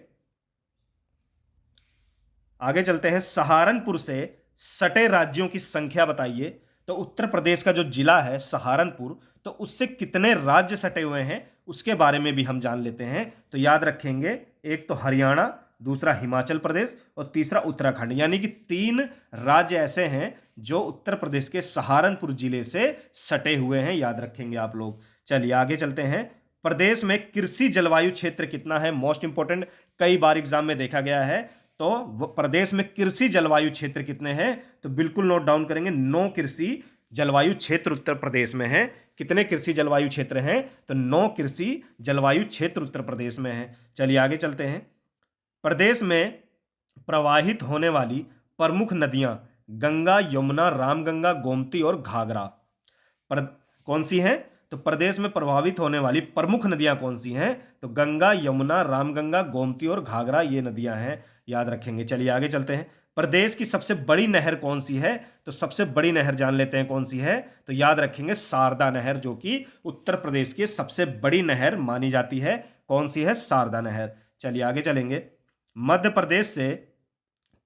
आगे चलते हैं। सहारनपुर से सटे राज्यों की संख्या बताइए। तो उत्तर प्रदेश का जो जिला है सहारनपुर, तो उससे कितने राज्य सटे हुए हैं उसके बारे में भी हम जान लेते हैं। तो याद रखेंगे, एक तो हरियाणा, दूसरा हिमाचल प्रदेश और तीसरा उत्तराखंड, यानी कि 3 राज्य ऐसे हैं जो उत्तर प्रदेश के सहारनपुर जिले से सटे हुए हैं, याद रखेंगे आप लोग। चलिए आगे चलते हैं। प्रदेश में कृषि जलवायु क्षेत्र कितना है? मोस्ट इंपोर्टेंट, कई बार एग्जाम में देखा गया है। तो प्रदेश में कृषि जलवायु क्षेत्र कितने हैं? तो बिल्कुल नोट डाउन करेंगे, 9 कृषि जलवायु क्षेत्र उत्तर प्रदेश में है। कितने कृषि जलवायु क्षेत्र हैं? तो 9 कृषि जलवायु क्षेत्र उत्तर प्रदेश में है। चलिए आगे चलते हैं। प्रदेश में प्रवाहित होने वाली प्रमुख नदियां गंगा, यमुना, रामगंगा, गोमती और घाघरा कौन सी हैं? तो प्रदेश में प्रभावित होने वाली प्रमुख नदियां कौन सी हैं? तो गंगा, यमुना, रामगंगा, गोमती और घाघरा ये नदियां हैं, याद रखेंगे। चलिए आगे चलते हैं। प्रदेश की सबसे बड़ी नहर कौन सी है? तो सबसे बड़ी नहर जान लेते हैं कौन सी है। तो याद रखेंगे शारदा नहर, जो कि उत्तर प्रदेश की सबसे बड़ी नहर मानी जाती है। कौन सी है? शारदा नहर। चलिए आगे चलेंगे। मध्य प्रदेश से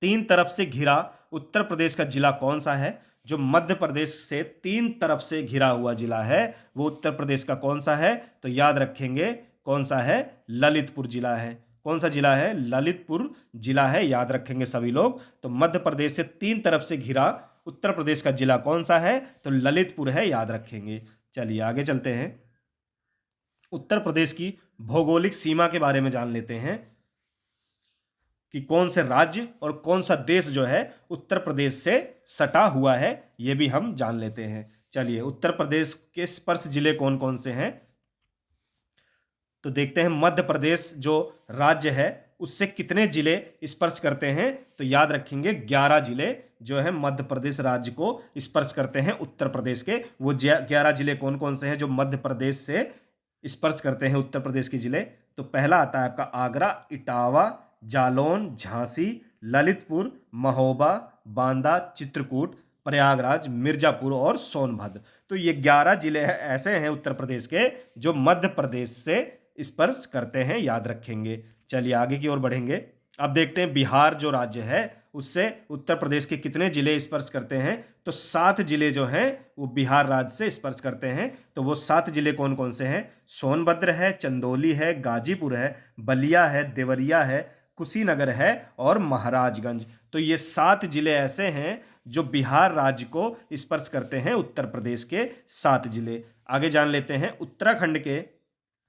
3 तरफ से घिरा उत्तर प्रदेश का जिला कौन सा है? जो मध्य प्रदेश से 3 तरफ से घिरा हुआ जिला है वो उत्तर प्रदेश का कौन सा है? तो याद रखेंगे कौन सा है? ललितपुर जिला है। कौन सा जिला है? ललितपुर जिला है, याद रखेंगे सभी लोग। तो मध्य प्रदेश से 3 तरफ से घिरा उत्तर प्रदेश का जिला कौन सा है? तो ललितपुर है, याद रखेंगे। चलिए आगे चलते हैं। उत्तर प्रदेश की भौगोलिक सीमा के बारे में जान लेते हैं कि कौन से राज्य और कौन सा देश जो है उत्तर प्रदेश से सटा हुआ है, यह भी हम जान लेते हैं। चलिए उत्तर प्रदेश के स्पर्श जिले कौन कौन से हैं? तो देखते हैं मध्य प्रदेश जो राज्य है उससे कितने जिले स्पर्श करते हैं। तो याद रखेंगे 11 जिले जो है मध्य प्रदेश राज्य को स्पर्श करते हैं उत्तर प्रदेश के। वो 11 जिले कौन कौन से हैं जो मध्य प्रदेश से स्पर्श करते हैं उत्तर प्रदेश के जिले? तो पहला आता है आपका आगरा, इटावा, जालौन, झांसी, ललितपुर, महोबा, बांदा, चित्रकूट, प्रयागराज, मिर्जापुर और सोनभद्र। तो ये 11 जिले ऐसे हैं उत्तर प्रदेश के जो मध्य प्रदेश से स्पर्श करते हैं, याद रखेंगे। चलिए आगे की ओर बढ़ेंगे। अब देखते हैं बिहार जो राज्य है उससे उत्तर प्रदेश के कितने जिले स्पर्श करते हैं। तो 7 जिले जो हैं वो बिहार राज्य से स्पर्श करते हैं। तो वो 7 जिले कौन कौन से हैं? सोनभद्र है, चंदौली है, गाजीपुर है, बलिया है, देवरिया है, कुशीनगर है और महाराजगंज। तो ये 7 जिले ऐसे हैं जो बिहार राज्य को स्पर्श करते हैं, उत्तर प्रदेश के 7 जिले। आगे जान लेते हैं उत्तराखंड के।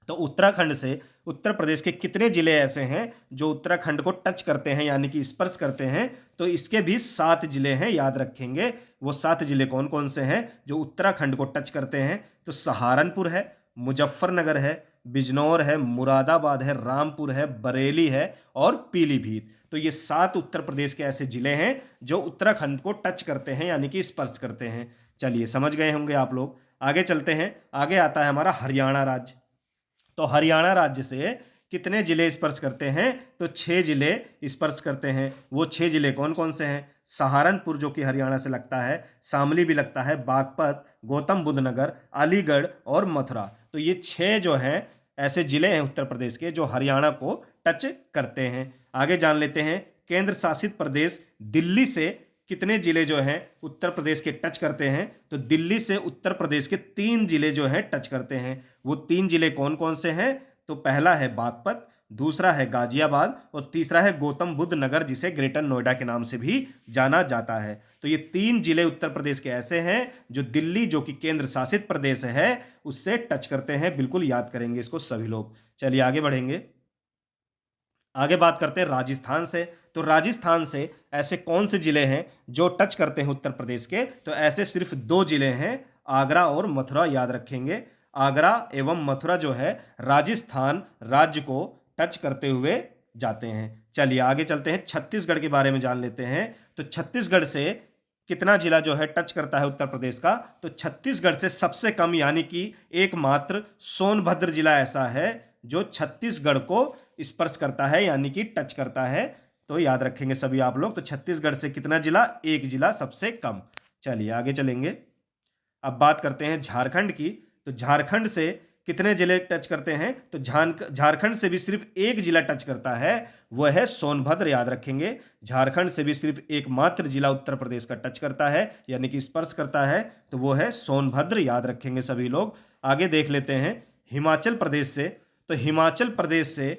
तो उत्तराखंड से उत्तर प्रदेश के कितने जिले ऐसे हैं जो उत्तराखंड को टच करते हैं यानी कि स्पर्श करते हैं? तो इसके भी 7 जिले हैं, याद रखेंगे। वो 7 जिले कौन कौन से हैं जो उत्तराखंड को टच करते हैं? तो सहारनपुर है, मुजफ्फरनगर है, बिजनौर है, मुरादाबाद है, रामपुर है, बरेली है और पीलीभीत। तो ये 7 उत्तर प्रदेश के ऐसे जिले हैं जो उत्तराखंड को टच करते हैं यानी कि स्पर्श करते हैं। चलिए समझ गए होंगे आप लोग। आगे चलते हैं। आगे आता है हमारा हरियाणा राज्य। तो हरियाणा राज्य से कितने जिले स्पर्श करते हैं? तो 6 जिले स्पर्श करते हैं। वो 6 जिले कौन कौन से हैं? सहारनपुर जो कि हरियाणा से लगता है, शामली भी लगता है, बागपत, गौतम बुद्ध नगर, अलीगढ़ और मथुरा। तो ये 6 जो हैं ऐसे जिले हैं उत्तर प्रदेश के जो हरियाणा को टच करते हैं। आगे जान लेते हैं केंद्र शासित प्रदेश दिल्ली से कितने जिले जो हैं उत्तर प्रदेश के टच करते हैं? तो दिल्ली से उत्तर प्रदेश के 3 जिले जो हैं टच करते हैं। वो 3 जिले कौन कौन से हैं? तो पहला है बागपत, दूसरा है गाजियाबाद और तीसरा है गौतम बुद्ध नगर, जिसे ग्रेटर नोएडा के नाम से भी जाना जाता है। तो ये 3 जिले उत्तर प्रदेश के ऐसे हैं जो दिल्ली जो कि केंद्र शासित प्रदेश है उससे टच करते हैं। बिल्कुल याद करेंगे इसको सभी लोग। चलिए आगे बढ़ेंगे। आगे बात करते हैं राजस्थान से। तो राजस्थान से ऐसे कौन से जिले हैं जो टच करते हैं उत्तर प्रदेश के? तो ऐसे सिर्फ 2 जिले हैं, आगरा और मथुरा, याद रखेंगे। आगरा एवं मथुरा जो है राजस्थान राज्य को टच करते हुए जाते हैं। चलिए आगे चलते हैं, छत्तीसगढ़ के बारे में जान लेते हैं। तो छत्तीसगढ़ से कितना जिला जो है टच करता है उत्तर प्रदेश का? तो छत्तीसगढ़ से सबसे कम यानी कि एकमात्र सोनभद्र जिला ऐसा है जो छत्तीसगढ़ को स्पर्श करता है यानी कि टच करता है। तो याद रखेंगे सभी आप लोग। तो छत्तीसगढ़ से कितना जिला? 1 जिला सबसे कम। चलिए आगे चलेंगे। अब बात करते हैं झारखंड की। तो झारखंड से कितने जिले टच करते हैं? तो झारखंड से भी सिर्फ 1 जिला टच करता है, वह है सोनभद्र, याद रखेंगे। झारखंड से भी सिर्फ एकमात्र जिला उत्तर प्रदेश का टच करता है यानी कि स्पर्श करता है, तो वो है सोनभद्र, याद रखेंगे सभी लोग। आगे देख लेते हैं हिमाचल प्रदेश से। तो हिमाचल प्रदेश से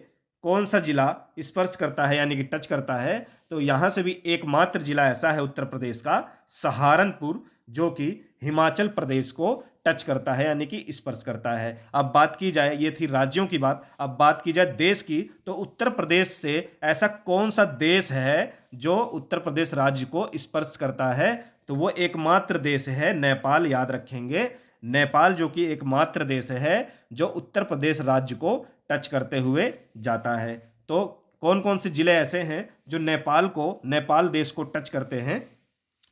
कौन सा जिला स्पर्श करता है यानी कि टच करता है? तो यहां से भी एकमात्र जिला ऐसा है उत्तर प्रदेश का, सहारनपुर, जो कि हिमाचल प्रदेश को टच करता है यानी कि स्पर्श करता है। अब बात की जाए, ये थी राज्यों की बात, अब बात की जाए देश की। तो उत्तर प्रदेश से ऐसा कौन सा देश है जो उत्तर प्रदेश राज्य को स्पर्श करता है? तो वो एकमात्र देश है नेपाल, याद रखेंगे। नेपाल जो कि एकमात्र देश है जो उत्तर प्रदेश राज्य को टच करते हुए जाता है। तो कौन कौन से जिले ऐसे हैं जो नेपाल देश को टच करते हैं?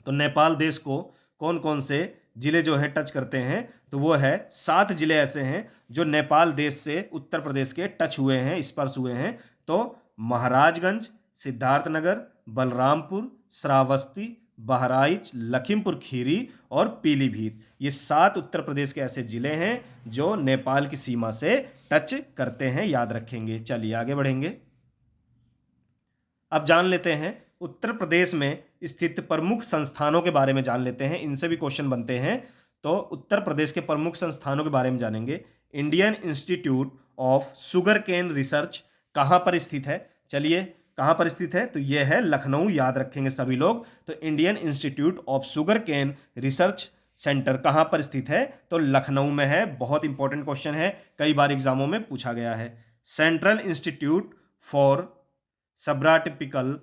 तो नेपाल देश को कौन कौन से जिले जो है टच करते हैं? तो वो है 7 जिले ऐसे हैं जो नेपाल देश से उत्तर प्रदेश के टच हुए हैं, स्पर्श हुए हैं। तो महाराजगंज, सिद्धार्थनगर, बलरामपुर, श्रावस्ती, बहराइच, लखीमपुर खीरी और पीलीभीत, ये 7 उत्तर प्रदेश के ऐसे जिले हैं जो नेपाल की सीमा से टच करते हैं, याद रखेंगे। चलिए आगे बढ़ेंगे। अब जान लेते हैं उत्तर प्रदेश में स्थित प्रमुख संस्थानों के बारे में जान लेते हैं, इनसे भी क्वेश्चन बनते हैं। तो उत्तर प्रदेश के प्रमुख संस्थानों के बारे में जानेंगे। Indian Institute of Sugarcane Research कहाँ पर स्थित है? चलिए कहाँ पर स्थित है? तो यह है लखनऊ, याद रखेंगे सभी लोग। तो Indian Institute of Sugarcane Research Centre कहाँ पर स्थित है? तो लखनऊ में है। बहुत इंपॉर्टेंट क्वेश्चन है, कई बार एग्जामों में पूछा गया है। Central institute for subtropical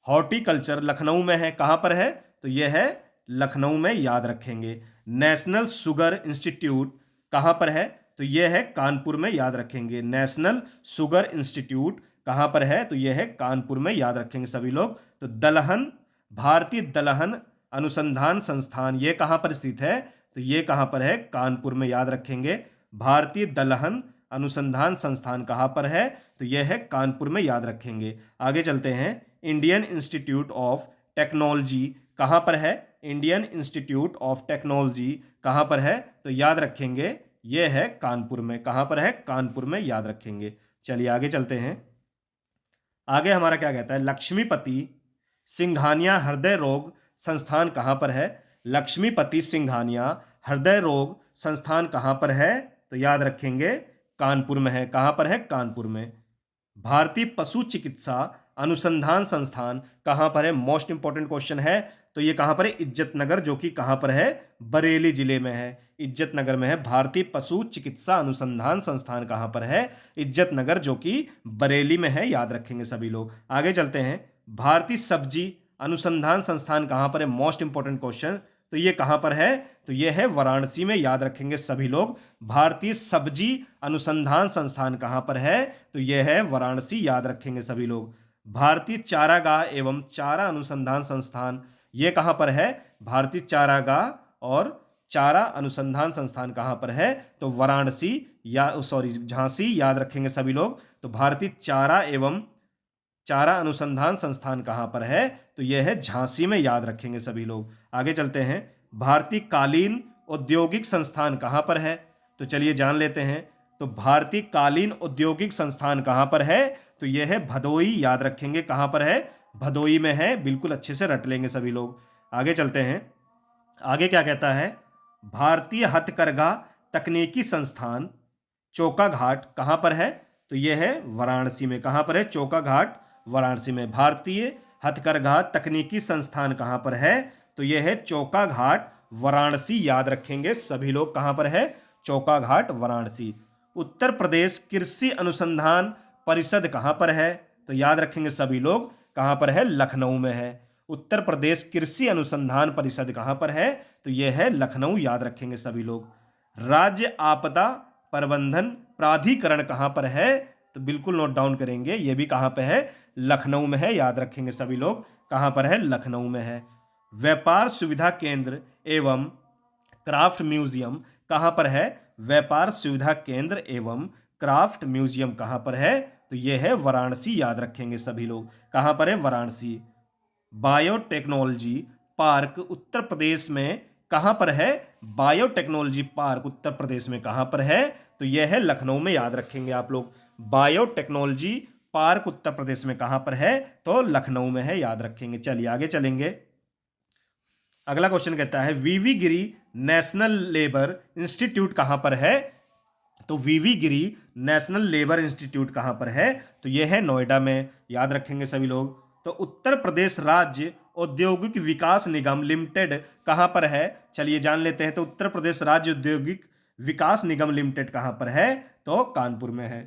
horticulture Lucknow में है। कहाँ पर है? तो यह है लखनऊ में, याद रखेंगे। नेशनल शुगर इंस्टीट्यूट कहाँ पर है? तो यह है कानपुर में, याद रखेंगे। नेशनल शुगर इंस्टीट्यूट कहाँ पर है? तो यह है कानपुर में, याद रखेंगे सभी लोग। तो दलहन, भारतीय दलहन अनुसंधान संस्थान, ये कहाँ पर स्थित है? तो ये कहाँ पर है? कानपुर में, याद रखेंगे। भारतीय दलहन अनुसंधान संस्थान कहाँ पर है? तो यह है कानपुर में, याद रखेंगे। आगे चलते हैं। इंडियन इंस्टीट्यूट ऑफ टेक्नोलॉजी कहाँ पर है? इंडियन इंस्टीट्यूट ऑफ टेक्नोलॉजी कहाँ पर है? तो याद रखेंगे ये है कानपुर में। कहाँ पर है? कानपुर में, याद रखेंगे। चलिए आगे चलते हैं। आगे हमारा क्या कहता है? लक्ष्मीपति सिंघानिया हृदय रोग संस्थान कहाँ पर है? लक्ष्मीपति सिंघानिया हृदय रोग संस्थान कहाँ पर है? तो याद रखेंगे कानपुर में है। कहाँ पर है? कानपुर में। भारतीय पशु चिकित्सा अनुसंधान संस्थान कहाँ पर है? मोस्ट इंपॉर्टेंट क्वेश्चन है। तो ये कहाँ पर है? इज्जतनगर, जो कि कहाँ पर है? बरेली जिले में है, इज्जतनगर में है। भारतीय पशु चिकित्सा अनुसंधान संस्थान कहाँ पर है? इज्जतनगर, जो कि बरेली में है, याद रखेंगे सभी लोग। आगे चलते हैं। भारतीय सब्जी अनुसंधान संस्थान कहाँ पर है? Most important question. तो ये कहाँ पर है? तो ये है वाराणसी में, याद रखेंगे सभी लोग। भारतीय सब्जी अनुसंधान संस्थान कहाँ पर है? तो ये है वाराणसी, याद रखेंगे सभी लोग। भारतीय चारागाह एवं चारा अनुसंधान संस्थान ये कहाँ पर है? भारतीय चारागाह और चारा अनुसंधान संस्थान कहाँ पर है? तो वाराणसी या झांसी, याद रखेंगे सभी लोग। तो भारतीय चारा एवं चारा अनुसंधान संस्थान कहाँ पर है? तो यह है झांसी में, याद रखेंगे सभी लोग। आगे चलते हैं। भारतीय कालीन औद्योगिक संस्थान कहाँ पर है? तो चलिए जान लेते हैं। तो भारतीय कालीन औद्योगिक संस्थान कहाँ पर है? तो यह है भदोई, याद रखेंगे। कहाँ पर है? भदोई में है, बिल्कुल अच्छे से रट लेंगे सभी लोग। आगे चलते हैं। आगे क्या कहता है? भारतीय हथकरघा तकनीकी संस्थान चौका घाट कहाँ पर है? तो यह है वाराणसी में। कहाँ पर है? चौका घाट, वाराणसी में। भारतीय हथकरघा तकनीकी संस्थान कहाँ पर है? तो यह है चौका घाट, वाराणसी, याद रखेंगे सभी लोग। कहाँ पर है? चौका घाट, वाराणसी। उत्तर प्रदेश कृषि अनुसंधान परिषद कहाँ पर है? तो याद रखेंगे सभी लोग। कहाँ पर है? लखनऊ में है। उत्तर प्रदेश कृषि अनुसंधान परिषद कहाँ पर है? तो यह है लखनऊ, याद रखेंगे सभी लोग। राज्य आपदा प्रबंधन प्राधिकरण कहाँ पर है? तो बिल्कुल नोट डाउन करेंगे, यह भी कहाँ पे है? लखनऊ में है, याद रखेंगे सभी लोग। कहाँ पर है? लखनऊ में है। व्यापार सुविधा केंद्र एवं क्राफ्ट म्यूजियम कहाँ पर है? व्यापार सुविधा केंद्र एवं क्राफ्ट म्यूजियम कहाँ पर है? तो यह है वाराणसी, याद रखेंगे सभी लोग। कहाँ पर है? वाराणसी। बायोटेक्नोलॉजी पार्क उत्तर प्रदेश में कहाँ पर है? बायोटेक्नोलॉजी पार्क उत्तर प्रदेश में कहाँ पर है? तो यह है लखनऊ में, याद रखेंगे आप लोग। बायोटेक्नोलॉजी पार्क उत्तर प्रदेश में कहाँ पर है? तो लखनऊ में है, याद रखेंगे। चलिए आगे चलेंगे। अगला क्वेश्चन कहता है वीवी गिरी नेशनल लेबर इंस्टीट्यूट कहाँ पर है? तो वीवी गिरी नेशनल लेबर इंस्टीट्यूट कहाँ पर है? तो यह है नोएडा में, याद रखेंगे सभी लोग। तो उत्तर प्रदेश राज्य औद्योगिक विकास निगम लिमिटेड कहाँ पर है? चलिए जान लेते हैं। तो उत्तर प्रदेश राज्य औद्योगिक विकास निगम लिमिटेड कहाँ पर है? तो कानपुर में है।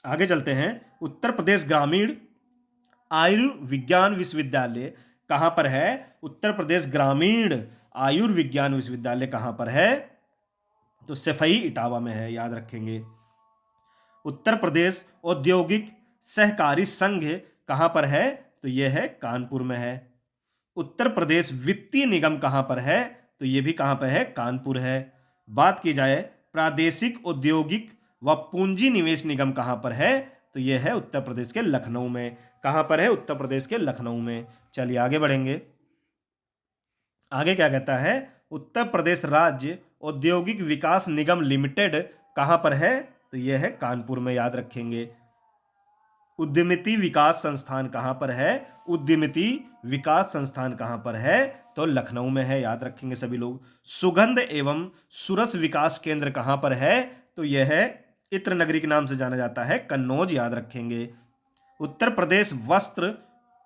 आगे चलते हैं। उत्तर प्रदेश ग्रामीण आयुर्विज्ञान विश्वविद्यालय कहाँ पर है? उत्तर प्रदेश ग्रामीण आयुर्विज्ञान विश्वविद्यालय कहाँ पर है? तो सफई इटावा में है, याद रखेंगे। उत्तर प्रदेश औद्योगिक सहकारी संघ कहाँ पर है? तो यह है कानपुर में है। उत्तर प्रदेश वित्तीय निगम कहाँ पर है? तो यह भी कहाँ पर है? कानपुर है। बात की जाए प्रादेशिक औद्योगिक व पूंजी निवेश निगम कहाँ पर है? तो यह है उत्तर प्रदेश के लखनऊ में। कहाँ पर है? उत्तर प्रदेश के लखनऊ में। चलिए आगे बढ़ेंगे। आगे क्या कहता है? उत्तर प्रदेश राज्य औद्योगिक विकास निगम लिमिटेड कहाँ पर है? तो यह है कानपुर में, याद रखेंगे। उद्यमिती विकास संस्थान कहाँ पर है? उद्यमिती विकास संस्थान कहाँ पर है? तो लखनऊ में है, याद रखेंगे सभी लोग। सुगंध एवं सुरस विकास केंद्र कहाँ पर है? तो यह है इत्र नगरी के नाम से जाना जाता है, कन्नौज, याद रखेंगे। उत्तर प्रदेश वस्त्र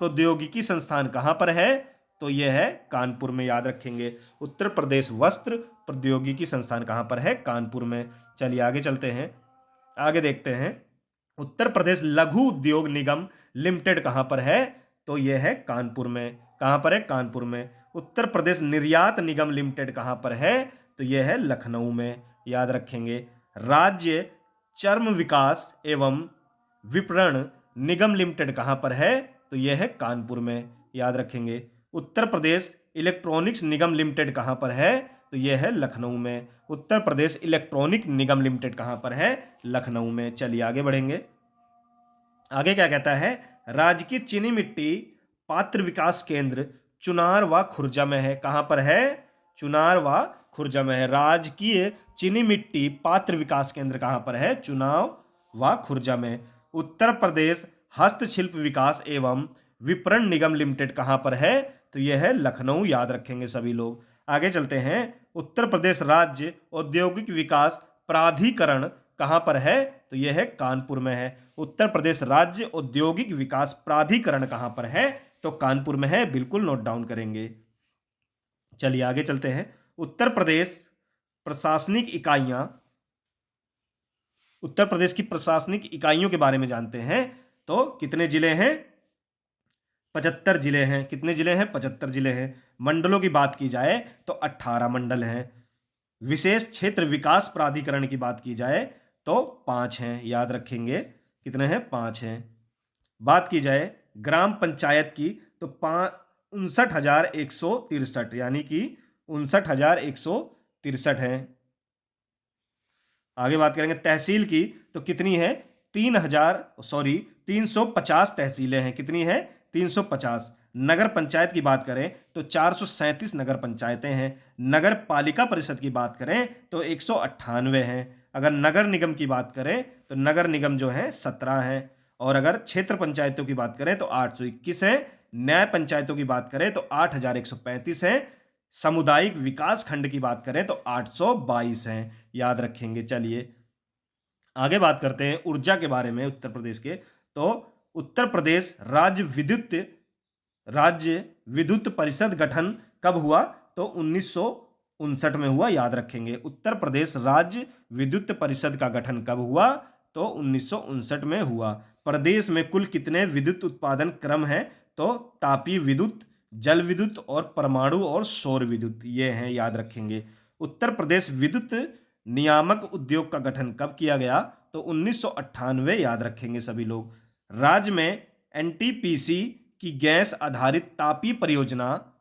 प्रौद्योगिकी संस्थान कहाँ पर है? तो यह है कानपुर में, याद रखेंगे। उत्तर प्रदेश वस्त्र प्रौद्योगिकी संस्थान कहाँ पर है? कानपुर में। चलिए आगे चलते हैं। आगे देखते हैं। उत्तर प्रदेश लघु उद्योग निगम लिमिटेड कहाँ पर है? तो यह है कानपुर में। कहाँ पर है? कानपुर में। उत्तर प्रदेश निर्यात निगम लिमिटेड कहाँ पर है? तो यह है लखनऊ में, याद रखेंगे। राज्य चर्म विकास एवं विपणन निगम लिमिटेड कहाँ पर है? तो यह है कानपुर में, याद रखेंगे। उत्तर प्रदेश इलेक्ट्रॉनिक्स निगम लिमिटेड कहाँ पर है? तो यह है लखनऊ में। उत्तर प्रदेश इलेक्ट्रॉनिक निगम लिमिटेड कहाँ पर है? लखनऊ में। चलिए आगे बढ़ेंगे। आगे क्या कहता है? राजकीय चीनी मिट्टी पात्र विकास केंद्र चुनार व खुर्जा में है। कहां पर है? चुनार व खुर्जा में है। राजकीय चीनी मिट्टी पात्र विकास केंद्र कहां पर है? चुनाव व खुर्जा में। उत्तर प्रदेश हस्तशिल्प विकास एवं विपणन निगम लिमिटेड कहां पर है? तो यह है लखनऊ, याद रखेंगे सभी लोग। आगे चलते हैं। उत्तर प्रदेश राज्य औद्योगिक विकास प्राधिकरण कहां पर है? तो यह है कानपुर में है। उत्तर प्रदेश राज्य औद्योगिक विकास प्राधिकरण कहां पर है? तो कानपुर में है, बिल्कुल नोट डाउन करेंगे। चलिए आगे चलते हैं। उत्तर प्रदेश प्रशासनिक इकाइयां, उत्तर प्रदेश की प्रशासनिक इकाइयों के बारे में जानते हैं। तो कितने जिले हैं? 75 जिले हैं। कितने जिले हैं? 75 जिले हैं। मंडलों की बात की जाए तो 18 मंडल हैं। विशेष क्षेत्र विकास प्राधिकरण की बात की जाए तो 5 हैं, याद रखेंगे। कितने हैं? 5 हैं। बात की जाए ग्राम पंचायत की तो 59,163, यानी कि 59,163 हैं। आगे बात करेंगे तहसील की तो कितनी है? 350 तहसीलें हैं। कितनी है? 350। नगर पंचायत की बात करें तो 437 नगर पंचायतें हैं। नगर पालिका परिषद की बात करें तो 198 हैं। अगर नगर निगम की बात करें तो नगर निगम जो है 17 हैं। और अगर क्षेत्र पंचायतों की बात करें तो 821 हैं। न्याय पंचायतों की बात करें तो 8,135 हैं। सामुदायिक विकास खंड की बात करें तो 822 हैं, याद रखेंगे। चलिए आगे बात करते हैं ऊर्जा के बारे में उत्तर प्रदेश के। तो उत्तर प्रदेश राज्य विद्युत परिषद गठन कब हुआ? तो 1959 में हुआ, याद रखेंगे। उत्तर प्रदेश राज्य विद्युत परिषद का गठन कब हुआ? तो 1959 में हुआ। प्रदेश में कुल कितने विद्युत उत्पादन क्रम हैं? तो तापीय विद्युत, जल विद्युत और परमाणु और सौर विद्युत, ये हैं, याद रखेंगे। उत्तर प्रदेश विद्युत नियामक उद्योग का गठन कब किया गया? तो 1998, याद रखेंगे सभी लोग। राज्य में एनटीपीसी की गैस आधारित तापीय परियोजना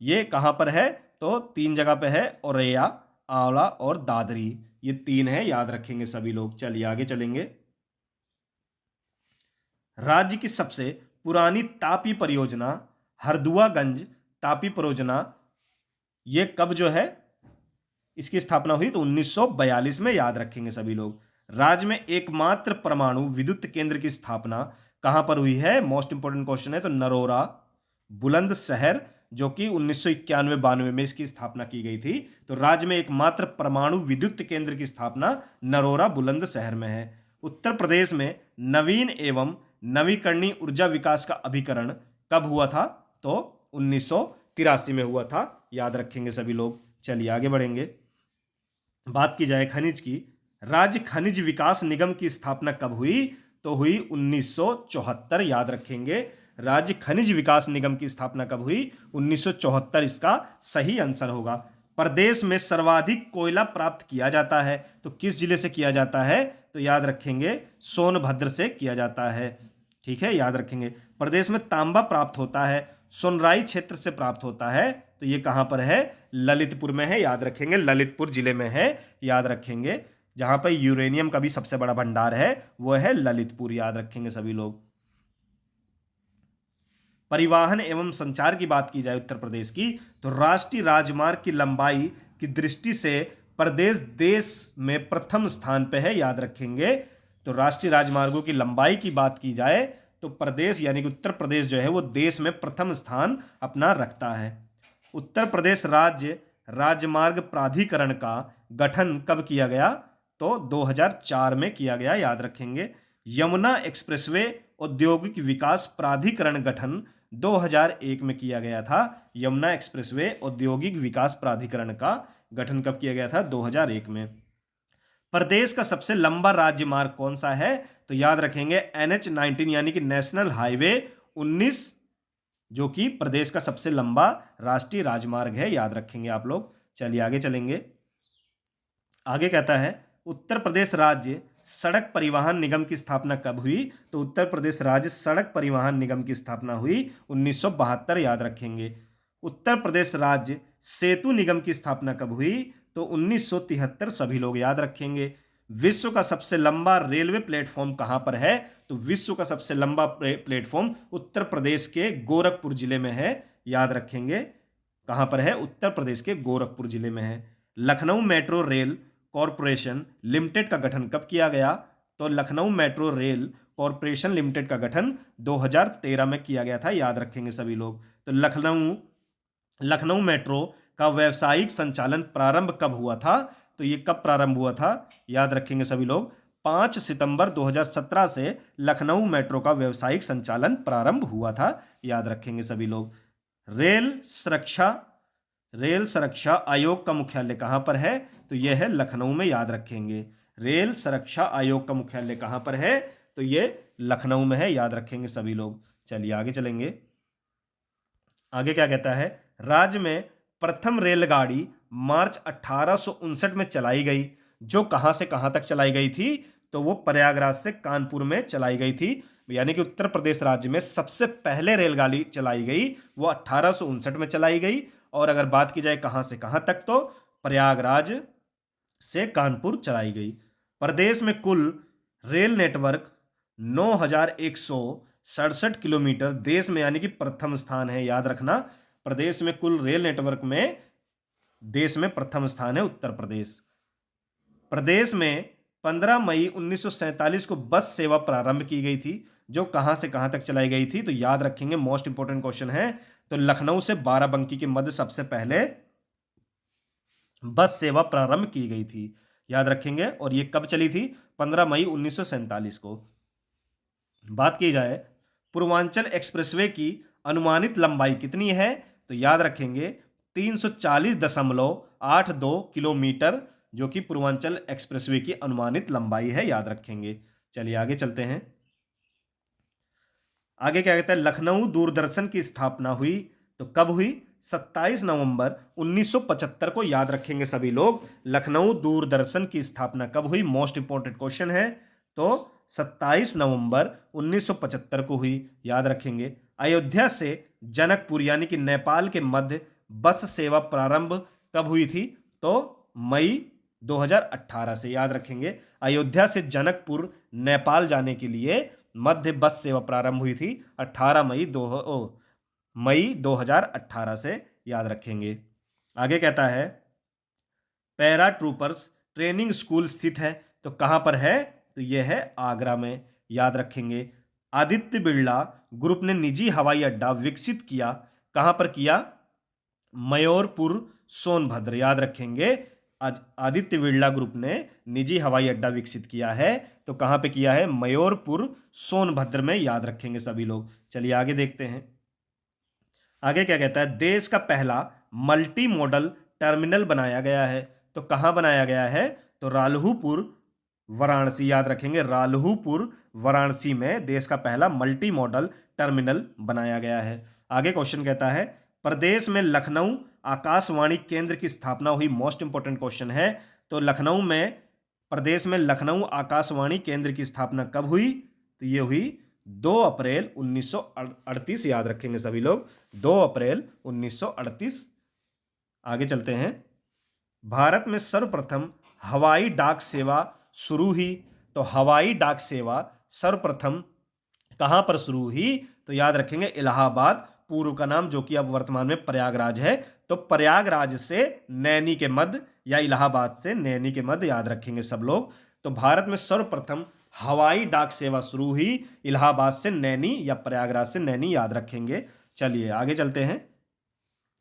ये कहां पर है? तो 3 जगह पे है, औरैया, आंवला और दादरी, ये 3 है, याद रखेंगे सभी लोग। चलिए आगे चलेंगे। राज्य की सबसे पुरानी तापीय परियोजना हरदुआगंज तापीय परियोजना, ये कब जो है इसकी स्थापना हुई? तो 1942 में, याद रखेंगे सभी लोग। राज्य में एकमात्र परमाणु विद्युत केंद्र की स्थापना कहां पर हुई है? मोस्ट इंपोर्टेंट क्वेश्चन है। तो नरोरा बुलंदशहर, जो कि 1991-92 में इसकी स्थापना की गई थी। तो राज्य में एकमात्र परमाणु विद्युत केंद्र की स्थापना नरोरा बुलंदशहर में है। उत्तर प्रदेश में नवीन एवं नवीकरणीय ऊर्जा विकास का अभिकरण कब हुआ था? तो 1983 में हुआ था, याद रखेंगे सभी लोग। चलिए आगे बढ़ेंगे। बात की जाए खनिज की। राज्य खनिज विकास निगम की स्थापना कब हुई? तो हुई 1974, याद रखेंगे। राज्य खनिज विकास निगम की स्थापना कब हुई? 1974 इसका सही आंसर होगा। प्रदेश में सर्वाधिक कोयला प्राप्त किया जाता है तो किस जिले से किया जाता है? तो याद रखेंगे सोनभद्र से किया जाता है। ठीक है, याद रखेंगे। प्रदेश में तांबा प्राप्त होता है, सोनराई क्षेत्र से प्राप्त होता है। तो ये कहां पर है? ललितपुर में है, याद रखेंगे। ललितपुर जिले में है, याद रखेंगे। जहां पर यूरेनियम का भी सबसे बड़ा भंडार है वो है ललितपुर, याद रखेंगे सभी लोग। परिवहन एवं संचार की बात की जाए उत्तर प्रदेश की तो राष्ट्रीय राजमार्ग की लंबाई की दृष्टि से प्रदेश देश में प्रथम स्थान पे है, याद रखेंगे। तो राष्ट्रीय राजमार्गों की लंबाई की बात की जाए तो प्रदेश यानी कि उत्तर प्रदेश जो है वो देश में प्रथम स्थान अपना रखता है। उत्तर प्रदेश राज्य राजमार्ग प्राधिकरण का गठन कब किया गया? तो 2004 में किया गया, याद रखेंगे। यमुना एक्सप्रेसवे औद्योगिक विकास प्राधिकरण गठन 2001 में किया गया था। यमुना एक्सप्रेसवे औद्योगिक विकास प्राधिकरण का गठन कब किया गया था? 2001 में। प्रदेश का सबसे लंबा राज्य मार्ग कौन सा है? तो याद रखेंगे NH-19 यानी कि नेशनल हाईवे 19, जो कि प्रदेश का सबसे लंबा राष्ट्रीय राजमार्ग है, याद रखेंगे आप लोग। चलिए आगे चलेंगे। आगे कहता है उत्तर प्रदेश राज्य सड़क परिवहन निगम की स्थापना कब हुई? तो उत्तर प्रदेश राज्य सड़क परिवहन निगम की स्थापना हुई 1972, याद रखेंगे। उत्तर प्रदेश राज्य सेतु निगम की स्थापना कब हुई? तो 1973, सभी लोग याद रखेंगे। विश्व का सबसे लंबा रेलवे प्लेटफॉर्म कहां पर है? तो विश्व का सबसे लंबा प्लेटफॉर्म उत्तर प्रदेश के गोरखपुर जिले में है, याद रखेंगे। कहां पर है? उत्तर प्रदेश के गोरखपुर जिले में है। Lucknow metro rail corporation limited का गठन कब किया गया? तो Lucknow metro rail corporation limited का गठन 2013 में किया गया था, याद रखेंगे सभी लोग। तो लखनऊ मेट्रो का व्यावसायिक संचालन प्रारंभ कब हुआ था? तो ये कब प्रारंभ हुआ था? याद रखेंगे सभी लोग, 5 सितंबर 2017 से लखनऊ मेट्रो का व्यावसायिक संचालन प्रारंभ हुआ था, याद रखेंगे सभी लोग। रेल सुरक्षा आयोग का मुख्यालय कहां पर है? तो यह है लखनऊ में, याद रखेंगे। रेल सुरक्षा आयोग का मुख्यालय कहां पर है? तो यह लखनऊ में है, याद रखेंगे सभी लोग। चलिए आगे चलेंगे। आगे क्या कहता है? राज्य में प्रथम रेलगाड़ी मार्च 1859 में चलाई गई, जो कहां से कहां तक चलाई गई थी? तो वो प्रयागराज से कानपुर में चलाई गई थी, यानी कि उत्तर प्रदेश राज्य में सबसे पहले रेलगाड़ी चलाई गई वो 1859 में चलाई गई। और अगर बात की जाए कहां से कहां तक, तो प्रयागराज से कानपुर चलाई गई। प्रदेश में कुल रेल नेटवर्क 9,167 किलोमीटर देश में, यानी कि प्रथम स्थान है, याद रखना। प्रदेश में कुल रेल नेटवर्क में देश में प्रथम स्थान है उत्तर प्रदेश। प्रदेश में 15 मई 1947 को बस सेवा प्रारंभ की गई थी, जो कहां से कहां तक चलाई गई थी? तो याद रखेंगे, मोस्ट इंपोर्टेंट क्वेश्चन है। तो लखनऊ से बाराबंकी के मध्य सबसे पहले बस सेवा प्रारंभ की गई थी, याद रखेंगे। और ये कब चली थी? 15 मई 1947 को। बात की जाए पूर्वांचल एक्सप्रेसवे की अनुमानित लंबाई कितनी है? तो याद रखेंगे 340.82 किलोमीटर, जो कि पूर्वांचल एक्सप्रेसवे की अनुमानित लंबाई है, याद रखेंगे। चलिए आगे चलते हैं। आगे क्या कहता है? लखनऊ दूरदर्शन की स्थापना हुई, तो कब हुई? 27 नवंबर 1975 को, याद रखेंगे सभी लोग। लखनऊ दूरदर्शन की स्थापना कब हुई? मोस्ट इंपोर्टेंट क्वेश्चन है। तो 27 नवंबर 1975 को हुई, याद रखेंगे। अयोध्या से जनकपुर यानी कि नेपाल के मध्य बस सेवा प्रारंभ कब हुई थी? तो मई 2018 से, याद रखेंगे। अयोध्या से जनकपुर नेपाल जाने के लिए मध्य बस सेवा प्रारंभ हुई थी 18 मई 2018 से, याद रखेंगे। आगे कहता है पैरा ट्रूपर्स ट्रेनिंग स्कूल स्थित है, तो कहां पर है? तो यह है आगरा में, याद रखेंगे। आदित्य बिरला ग्रुप ने निजी हवाई अड्डा विकसित किया, कहां पर किया? मयूरपुर सोनभद्र, याद रखेंगे। आदित्य बिरला ग्रुप ने निजी हवाई अड्डा विकसित किया है, तो कहां पे किया है? मयूरपुर सोनभद्र में, याद रखेंगे सभी लोग। चलिए आगे देखते हैं। आगे क्या कहता है? देश का पहला मल्टी मॉडल टर्मिनल बनाया गया है, तो कहां बनाया गया है? तो राल्हुपुर वाराणसी, याद रखेंगे। राल्हुपुर वाराणसी में देश का पहला मल्टी मॉडल टर्मिनल बनाया गया है। आगे क्वेश्चन कहता है प्रदेश में लखनऊ आकाशवाणी केंद्र की स्थापना हुई, मोस्ट इंपोर्टेंट क्वेश्चन है। तो प्रदेश में लखनऊ आकाशवाणी केंद्र की स्थापना कब हुई? तो ये हुई 2 अप्रैल 1938, याद रखेंगे सभी लोग, 2 अप्रैल 1938। आगे चलते हैं। भारत में सर्वप्रथम हवाई डाक सेवा शुरू हुई, तो हवाई डाक सेवा सर्वप्रथम कहां पर शुरू हुई? तो याद रखेंगे इलाहाबाद, पूर्व का नाम जो कि अब वर्तमान में प्रयागराज है। तो प्रयागराज से नैनी के मध्य या इलाहाबाद से नैनी के मध्य, याद रखेंगे सब लोग। तो भारत में सर्वप्रथम हवाई डाक सेवा शुरू हुई इलाहाबाद से नैनी या प्रयागराज से नैनी, याद रखेंगे। चलिए आगे चलते हैं।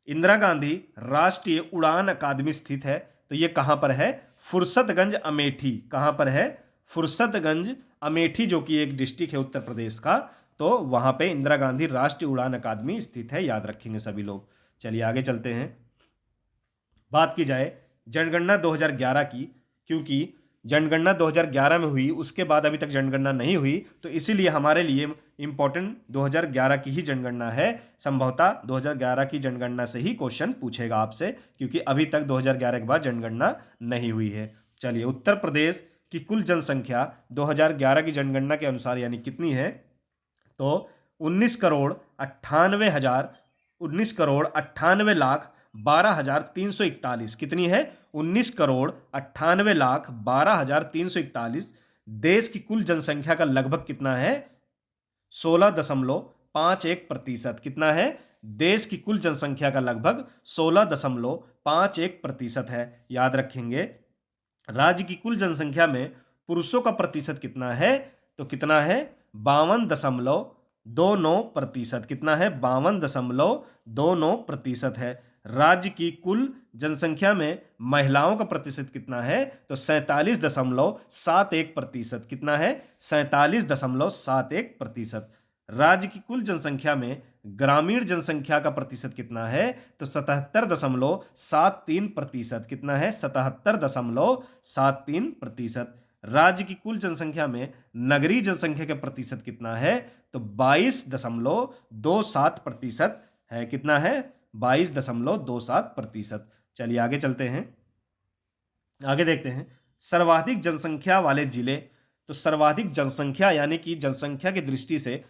इंदिरा गांधी राष्ट्रीय उड़ान अकादमी स्थित है, तो ये कहां पर है? फुर्सतगंज अमेठी। कहां पर है? फुर्सतगंज अमेठी, जो कि एक डिस्ट्रिक्ट है उत्तर प्रदेश का। तो वहां पे इंदिरा गांधी राष्ट्रीय उड़ान अकादमी स्थित है, याद रखेंगे सभी लोग। चलिए आगे चलते हैं। बात की जाए जनगणना 2011 की, क्योंकि जनगणना 2011 में हुई, उसके बाद अभी तक जनगणना नहीं हुई, तो इसीलिए हमारे लिए इंपॉर्टेंट 2011 की ही जनगणना है। संभवतः 2011 की जनगणना से ही क्वेश्चन पूछेगा आपसे, क्योंकि अभी तक 2011 के बाद जनगणना नहीं हुई है। चलिए उत्तर प्रदेश की कुल जनसंख्या 2011 की जनगणना के अनुसार यानी कितनी है? तो 19,98,12,341, कितनी है? 19,98,12,341। देश की कुल जनसंख्या का लगभग कितना है? 16.51%। कितना है? देश की कुल जनसंख्या का लगभग 16.51% है। याद रखेंगे। राज्य की कुल जनसंख्या में पुरुषों का प्रतिशत कितना है? तो कितना है? 52.29%। कितना है? 52.29% है। राज्य की कुल जनसंख्या में महिलाओं का प्रतिशत कितना है? तो 47.71%। कितना है? 47.71%। राज्य की कुल जनसंख्या में ग्रामीण जनसंख्या का प्रतिशत कितना है? तो 77.73%। कितना है? 77.73%। राज्य की कुल जनसंख्या में नगरीय जनसंख्या का प्रतिशत कितना है? तो 22.27% है। कितना है? 22.27%। चलिए आगे चलते हैं, आगे देखते हैं सर्वाधिक जनसंख्या वाले जिले। तो सर्वाधिक जनसंख्या यानी कि जनसंख्या की दृष्टि से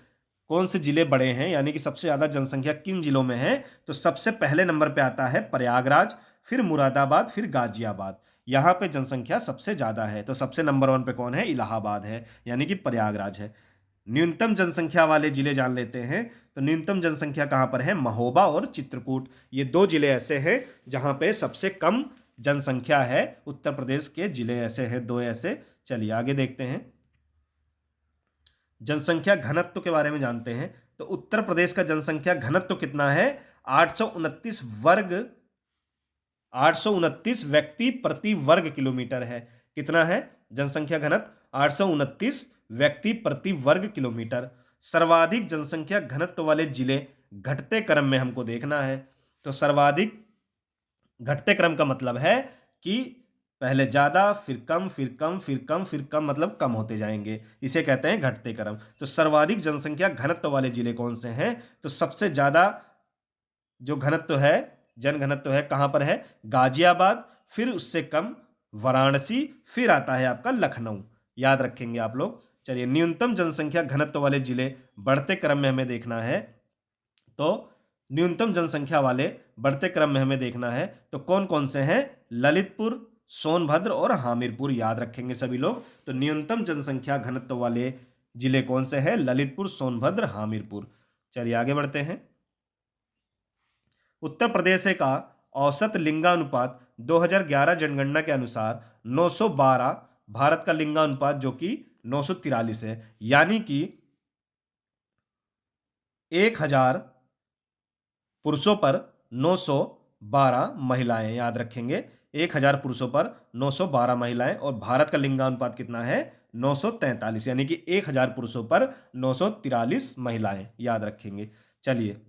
कौन से जिले बड़े हैं, यानी कि सबसे ज्यादा जनसंख्या किन जिलों में है? तो सबसे पहले नंबर पे आता है प्रयागराज, फिर मुरादाबाद, फिर गाजियाबाद। यहां पे जनसंख्या सबसे ज्यादा है। तो सबसे नंबर 1 पे कौन है? इलाहाबाद है, यानी कि प्रयागराज है। न्यूनतम जनसंख्या वाले जिले जान लेते हैं। तो न्यूनतम जनसंख्या कहां पर है? महोबा और चित्रकूट। ये दो जिले ऐसे हैं जहां पे सबसे कम जनसंख्या है। उत्तर प्रदेश के जिले ऐसे हैं, दो ऐसे। चलिए आगे देखते हैं, जनसंख्या घनत्व के बारे में जानते हैं। तो उत्तर प्रदेश का जनसंख्या घनत्व कितना है? 829 व्यक्ति प्रति वर्ग किलोमीटर है। कितना है जनसंख्या घनत्व? 829 व्यक्ति प्रति वर्ग किलोमीटर। सर्वाधिक जनसंख्या घनत्व वाले जिले घटते क्रम में हमको देखना है। तो सर्वाधिक घटते क्रम का मतलब है कि पहले ज्यादा, फिर कम, फिर कम, फिर कम, फिर कम, मतलब कम होते जाएंगे। इसे कहते हैं घटते क्रम। तो सर्वाधिक जनसंख्या घनत्व वाले जिले कौन से हैं? तो सबसे ज्यादा जो घनत्व है, जन घनत्व है, कहां पर है? गाजियाबाद, फिर उससे कम वाराणसी, फिर आता है आपका लखनऊ। याद रखेंगे आप लोग। चलिए न्यूनतम जनसंख्या घनत्व वाले जिले बढ़ते क्रम में हमें देखना है। तो न्यूनतम जनसंख्या वाले बढ़ते क्रम में हमें देखना है तो कौन कौन से हैं? ललितपुर, सोनभद्र और हमीरपुर। याद रखेंगे सभी लोग। तो न्यूनतम जनसंख्या घनत्व वाले जिले कौन से हैं? ललितपुर, सोनभद्र, हमीरपुर। चलिए आगे बढ़ते हैं। उत्तर प्रदेश का औसत लिंगानुपात 2011 जनगणना के अनुसार 912, भारत का लिंगानुपात जो कि 943 है। यानी कि 1000 पुरुषों पर 912 महिलाएं। याद रखेंगे 1000 पुरुषों पर 912 महिलाएं। और भारत का लिंगानुपात कितना है? 943, यानी कि 1000 पुरुषों पर 943 महिलाएं। याद रखेंगे। चलिए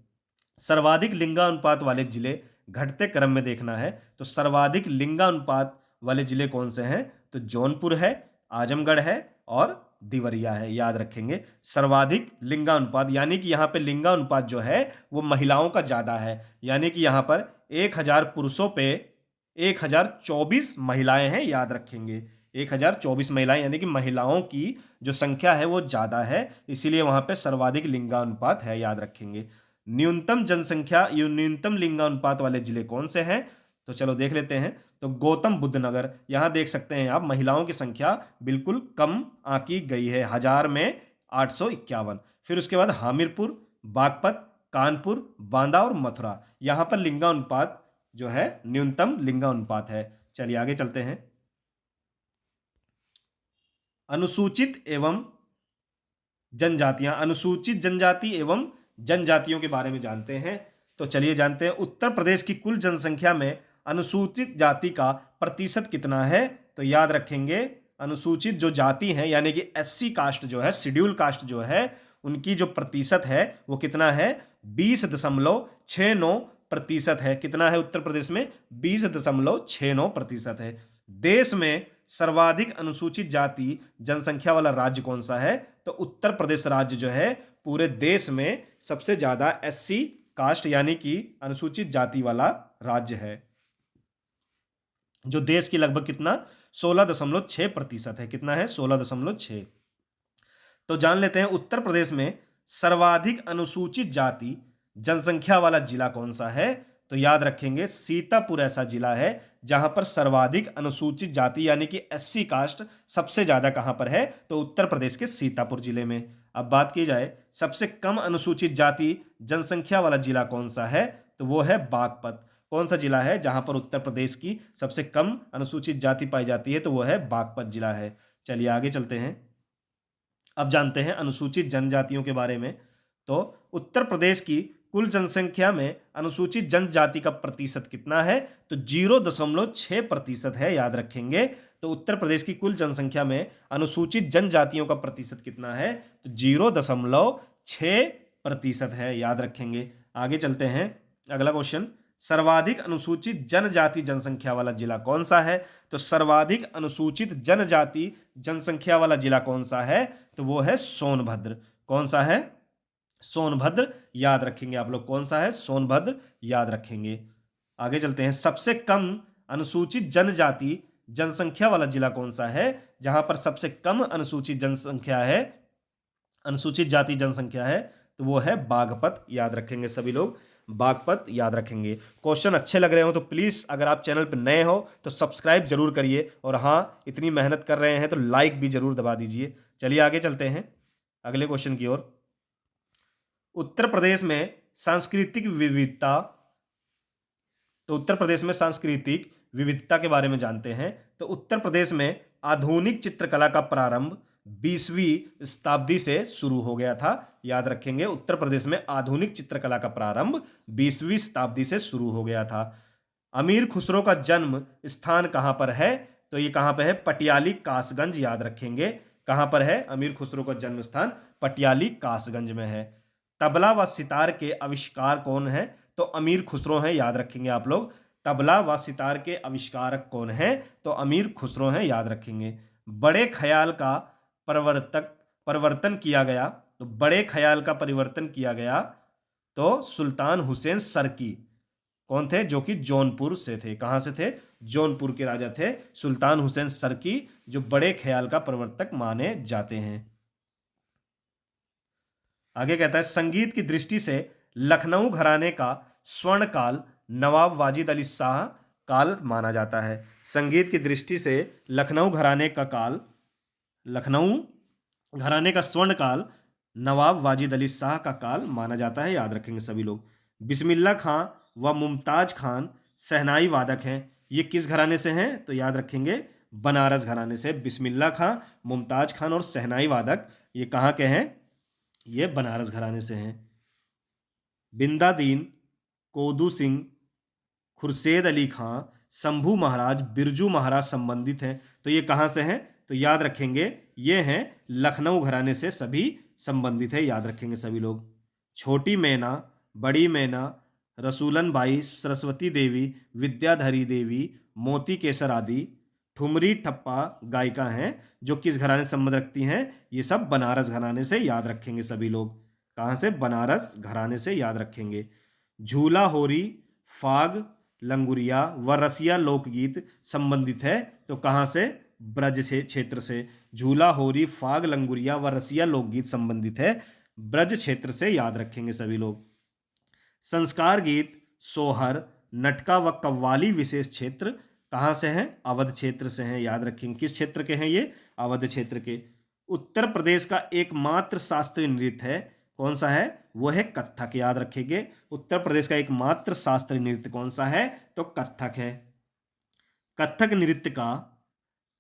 सर्वाधिक लिंगानुपात वाले जिले घटते क्रम में देखना है। तो सर्वाधिक लिंगानुपात वाले जिले कौन से हैं? तो जौनपुर है, आजमगढ़ है और देवरिया है। याद रखेंगे सर्वाधिक लिंगानुपात, यानी कि यहां पे लिंगानुपात जो है वो महिलाओं का ज्यादा है। यानी कि यहां पर 1000 पुरुषों पे 1024 महिलाएं हैं। याद रखेंगे 1024 महिलाएं, यानी कि महिलाओं की जो संख्या है वो ज्यादा है, इसीलिए वहां पे सर्वाधिक लिंगानुपात है। याद रखेंगे। न्यूनतम जनसंख्या, न्यूनतम लिंगानुपात वाले जिले कौन से हैं? तो चलो देख लेते हैं। तो गौतम बुद्ध नगर, यहां देख सकते हैं आप महिलाओं की संख्या बिल्कुल कम आंकी गई है, 1000 में 851। फिर उसके बाद हमीरपुर, बागपत, कानपुर, बांदा और मथुरा, यहां पर लिंगानुपात जो है न्यूनतम लिंगानुपात है। चलिए आगे चलते हैं। अनुसूचित एवं जनजातियां, अनुसूचित जनजाति एवं जनजातियों के बारे में जानते हैं। तो चलिए जानते हैं उत्तर प्रदेश की कुल जनसंख्या में अनुसूचित जाति का प्रतिशत कितना है? तो याद रखेंगे अनुसूचित जो जाति है यानी कि एससी कास्ट जो है, शेड्यूल कास्ट जो है, उनकी जो प्रतिशत है वो कितना है? 20.69% है। कितना है उत्तर प्रदेश में? 20.69% है। देश में सर्वाधिक अनुसूचित जाति जनसंख्या वाला राज्य कौन सा है? तो उत्तर प्रदेश राज्य जो है पूरे देश में सबसे ज्यादा एससी कास्ट यानी कि अनुसूचित जाति वाला राज्य है, जो देश की लगभग कितना 16.6% है। कितना है? 16.6। तो जान लेते हैं उत्तर प्रदेश में सर्वाधिक अनुसूचित जाति जनसंख्या वाला जिला कौन सा है? तो याद रखेंगे सीतापुर ऐसा जिला है जहां पर सर्वाधिक अनुसूचित जाति यानी कि एससी कास्ट सबसे ज्यादा कहां पर है, तो उत्तर प्रदेश के सीतापुर जिले में। अब बात की जाए सबसे कम अनुसूचित जाति जनसंख्या वाला जिला कौन सा है, तो वो है बागपत। कौन सा जिला है जहां पर उत्तर प्रदेश की सबसे कम अनुसूचित जाति पाई जाती है, तो वो है बागपत जिला है। चलिए आगे चलते हैं। अब जानते हैं अनुसूचित जनजातियों के बारे में। तो उत्तर प्रदेश की कुल जनसंख्या में अनुसूचित जनजाति का प्रतिशत कितना है, तो 0.6% है, याद रखेंगे। तो उत्तर प्रदेश की कुल जनसंख्या में अनुसूचित जनजातियों का प्रतिशत कितना है, तो 0.6% है, याद रखेंगे। आगे चलते हैं। अगला क्वेश्चन, सर्वाधिक अनुसूचित जनजाति जनसंख्या वाला जिला कौन सा है, तो सर्वाधिक अनुसूचित जनजाति जनसंख्या वाला जिला कौन सा है, तो वो है सोनभद्र। कौन सा है, सोनभद्र, याद रखेंगे आप लोग। कौन सा है, सोनभद्र, याद रखेंगे। आगे चलते हैं। सबसे कम अनुसूचित जनजाति जनसंख्या वाला जिला कौन सा है, जहां पर सबसे कम अनुसूचित जनसंख्या है, अनुसूचित जाति जनसंख्या है, तो वो है बागपत, याद रखेंगे सभी लोग। बागपत याद रखेंगे। क्वेश्चन अच्छे लग रहे हो तो प्लीज अगर आप चैनल पर नए हो तो सब्सक्राइब जरूर करिए, और हाँ इतनी मेहनत कर रहे हैं तो लाइक भी जरूर दबा दीजिए। चलिए आगे चलते हैं अगले क्वेश्चन की ओर। उत्तर प्रदेश में सांस्कृतिक विविधता, तो उत्तर प्रदेश में सांस्कृतिक विविधता के बारे में जानते हैं। तो उत्तर प्रदेश में आधुनिक चित्रकला का प्रारंभ 20वीं शताब्दी से शुरू हो गया था, याद रखेंगे। उत्तर प्रदेश में आधुनिक चित्रकला का प्रारंभ 20वीं शताब्दी से शुरू हो गया था। अमीर खुसरो का जन्म स्थान कहां पर है, तो ये कहां पर है, पटियाली कासगंज, याद रखेंगे। कहां पर है अमीर खुसरो का जन्म स्थान, पटियाली कासगंज में है। तबला व सितार के आविष्कार कौन है, तो अमीर खुसरो हैं, याद रखेंगे आप लोग। तबला व सितार के आविष्कारक कौन है, तो अमीर खुसरो हैं, याद रखेंगे। बड़े ख्याल का परिवर्तन किया गया, तो बड़े ख्याल का परिवर्तन किया गया तो सुल्तान हुसैन सरकी कौन थे, जो कि जौनपुर से थे। कहां से थे, जौनपुर के राजा थे सुल्तान हुसैन सरकी, जो बड़े ख्याल का प्रवर्तक माने जाते हैं। आगे कहता है संगीत की दृष्टि से लखनऊ घराने का स्वर्ण काल नवाब वाजिद अली शाह काल माना जाता है। संगीत की दृष्टि से लखनऊ घराने का काल, लखनऊ घराने का स्वर्ण काल नवाब वाजिद अली शाह का काल माना जाता है, याद रखेंगे सभी लोग। बिस्मिल्लाह खां व मुमताज खान शहनाई वादक हैं, ये किस घराने से हैं, तो याद रखेंगे बनारस घराने से। बिस्मिल्लाह खां, मुमताज खान और शहनाई वादक ये कहाँ के हैं, ये बनारस घराने से हैं। बिंदादीन, कोदू सिंह, खुर्शेद अली खां, शंभू महाराज, बिरजू महाराज संबंधित हैं, तो ये कहाँ से हैं, तो याद रखेंगे ये हैं लखनऊ घराने से सभी संबंधित है, याद रखेंगे सभी लोग। छोटी मैना, बड़ी मैना, रसूलन बाई, सरस्वती देवी, विद्याधरी देवी, मोती केसर आदि ठुमरी ठप्पा गायिका हैं जो किस घराने से संबंध रखती हैं, ये सब बनारस घराने से, याद रखेंगे सभी लोग। कहाँ से, बनारस घराने से, याद रखेंगे। झूला होरी, फाग, लंगुरिया व रसिया लोकगीत संबंधित है, तो कहाँ से, ब्रज क्षेत्र से। झूला होरी, फाग, लंगुरिया व रसिया लोकगीत संबंधित है ब्रज क्षेत्र से, याद रखेंगे सभी लोग। संस्कार गीत, सोहर, नटका व कव्वाली विशेष क्षेत्र कहाँ से हैं, अवध क्षेत्र से हैं, याद रखेंगे। किस क्षेत्र के हैं ये, अवध क्षेत्र के। उत्तर प्रदेश का एकमात्र शास्त्रीय नृत्य है, कौन सा है, वो है कथक, याद रखेंगे। उत्तर प्रदेश का एकमात्र शास्त्रीय नृत्य कौन सा है, तो कथक है। कथक नृत्य का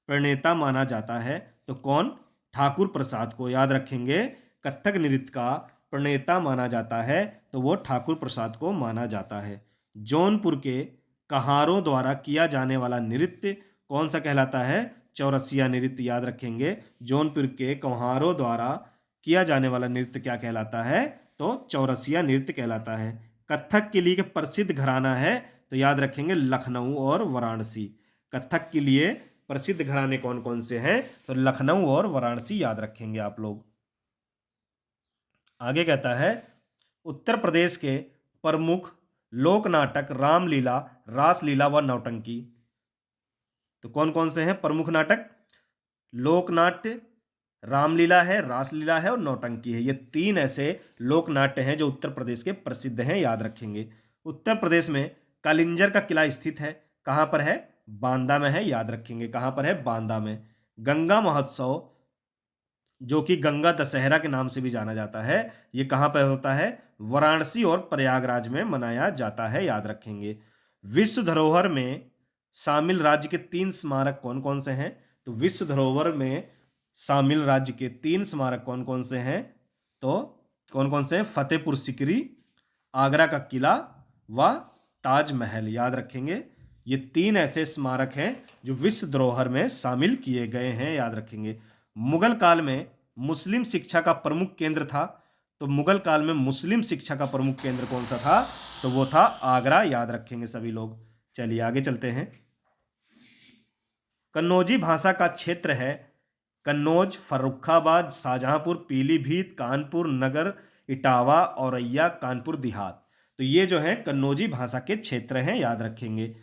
प्रणेता माना जाता है, तो कौन, ठाकुर प्रसाद को, याद रखेंगे। कथक नृत्य का प्रणेता माना जाता है, तो वो ठाकुर प्रसाद को माना जाता है। जौनपुर के कहारों द्वारा किया जाने वाला नृत्य कौन सा कहलाता है, चौरसिया नृत्य, याद रखेंगे। जौनपुर के कहारों द्वारा किया जाने वाला नृत्य क्या कहलाता है, तो चौरसिया नृत्य कहलाता है। कथक के लिए प्रसिद्ध घराना है, तो याद रखेंगे लखनऊ और वाराणसी। कथक के लिए प्रसिद्ध घराने कौन कौन से हैं, तो लखनऊ और वाराणसी, याद रखेंगे आप लोग। आगे कहता है उत्तर प्रदेश के प्रमुख लोक नाटक रामलीला, रासलीला व नौटंकी, तो कौन कौन से हैं प्रमुख नाटक, लोकनाट्य, रामलीला है, रासलीला है और नौटंकी है। ये तीन ऐसे लोक नाट्य हैं जो उत्तर प्रदेश के प्रसिद्ध हैं, याद रखेंगे। उत्तर प्रदेश में कालिंजर का किला स्थित है, कहां पर है? बांदा में है, याद रखेंगे कहां पर है? बांदा में। गंगा महोत्सव जो कि गंगा दशहरा के नाम से भी जाना जाता है, ये कहां पर होता है? वाराणसी और प्रयागराज में मनाया जाता है, याद रखेंगे। विश्व धरोहर में शामिल राज्य के 3 स्मारक कौन कौन से हैं? तो विश्व धरोहर में शामिल राज्य के 3 स्मारक कौन कौन से हैं? तो कौन कौन से हैं? फतेहपुर सीकरी, आगरा का किला व ताजमहल, याद रखेंगे। ये 3 ऐसे स्मारक हैं जो विश्व धरोहर में शामिल किए गए हैं, याद रखेंगे। मुगल काल में मुस्लिम शिक्षा का प्रमुख केंद्र था, तो मुगल काल में मुस्लिम शिक्षा का प्रमुख केंद्र कौन सा था? तो वो था आगरा, याद रखेंगे सभी लोग। चलिए आगे चलते हैं। कन्नौजी भाषा का क्षेत्र है कन्नौज, फर्रुखाबाद, शाहजहांपुर, पीलीभीत, कानपुर नगर, इटावा, औरैया, कानपुर देहात। तो ये जो है कन्नौजी भाषा के क्षेत्र हैं, याद रखेंगे।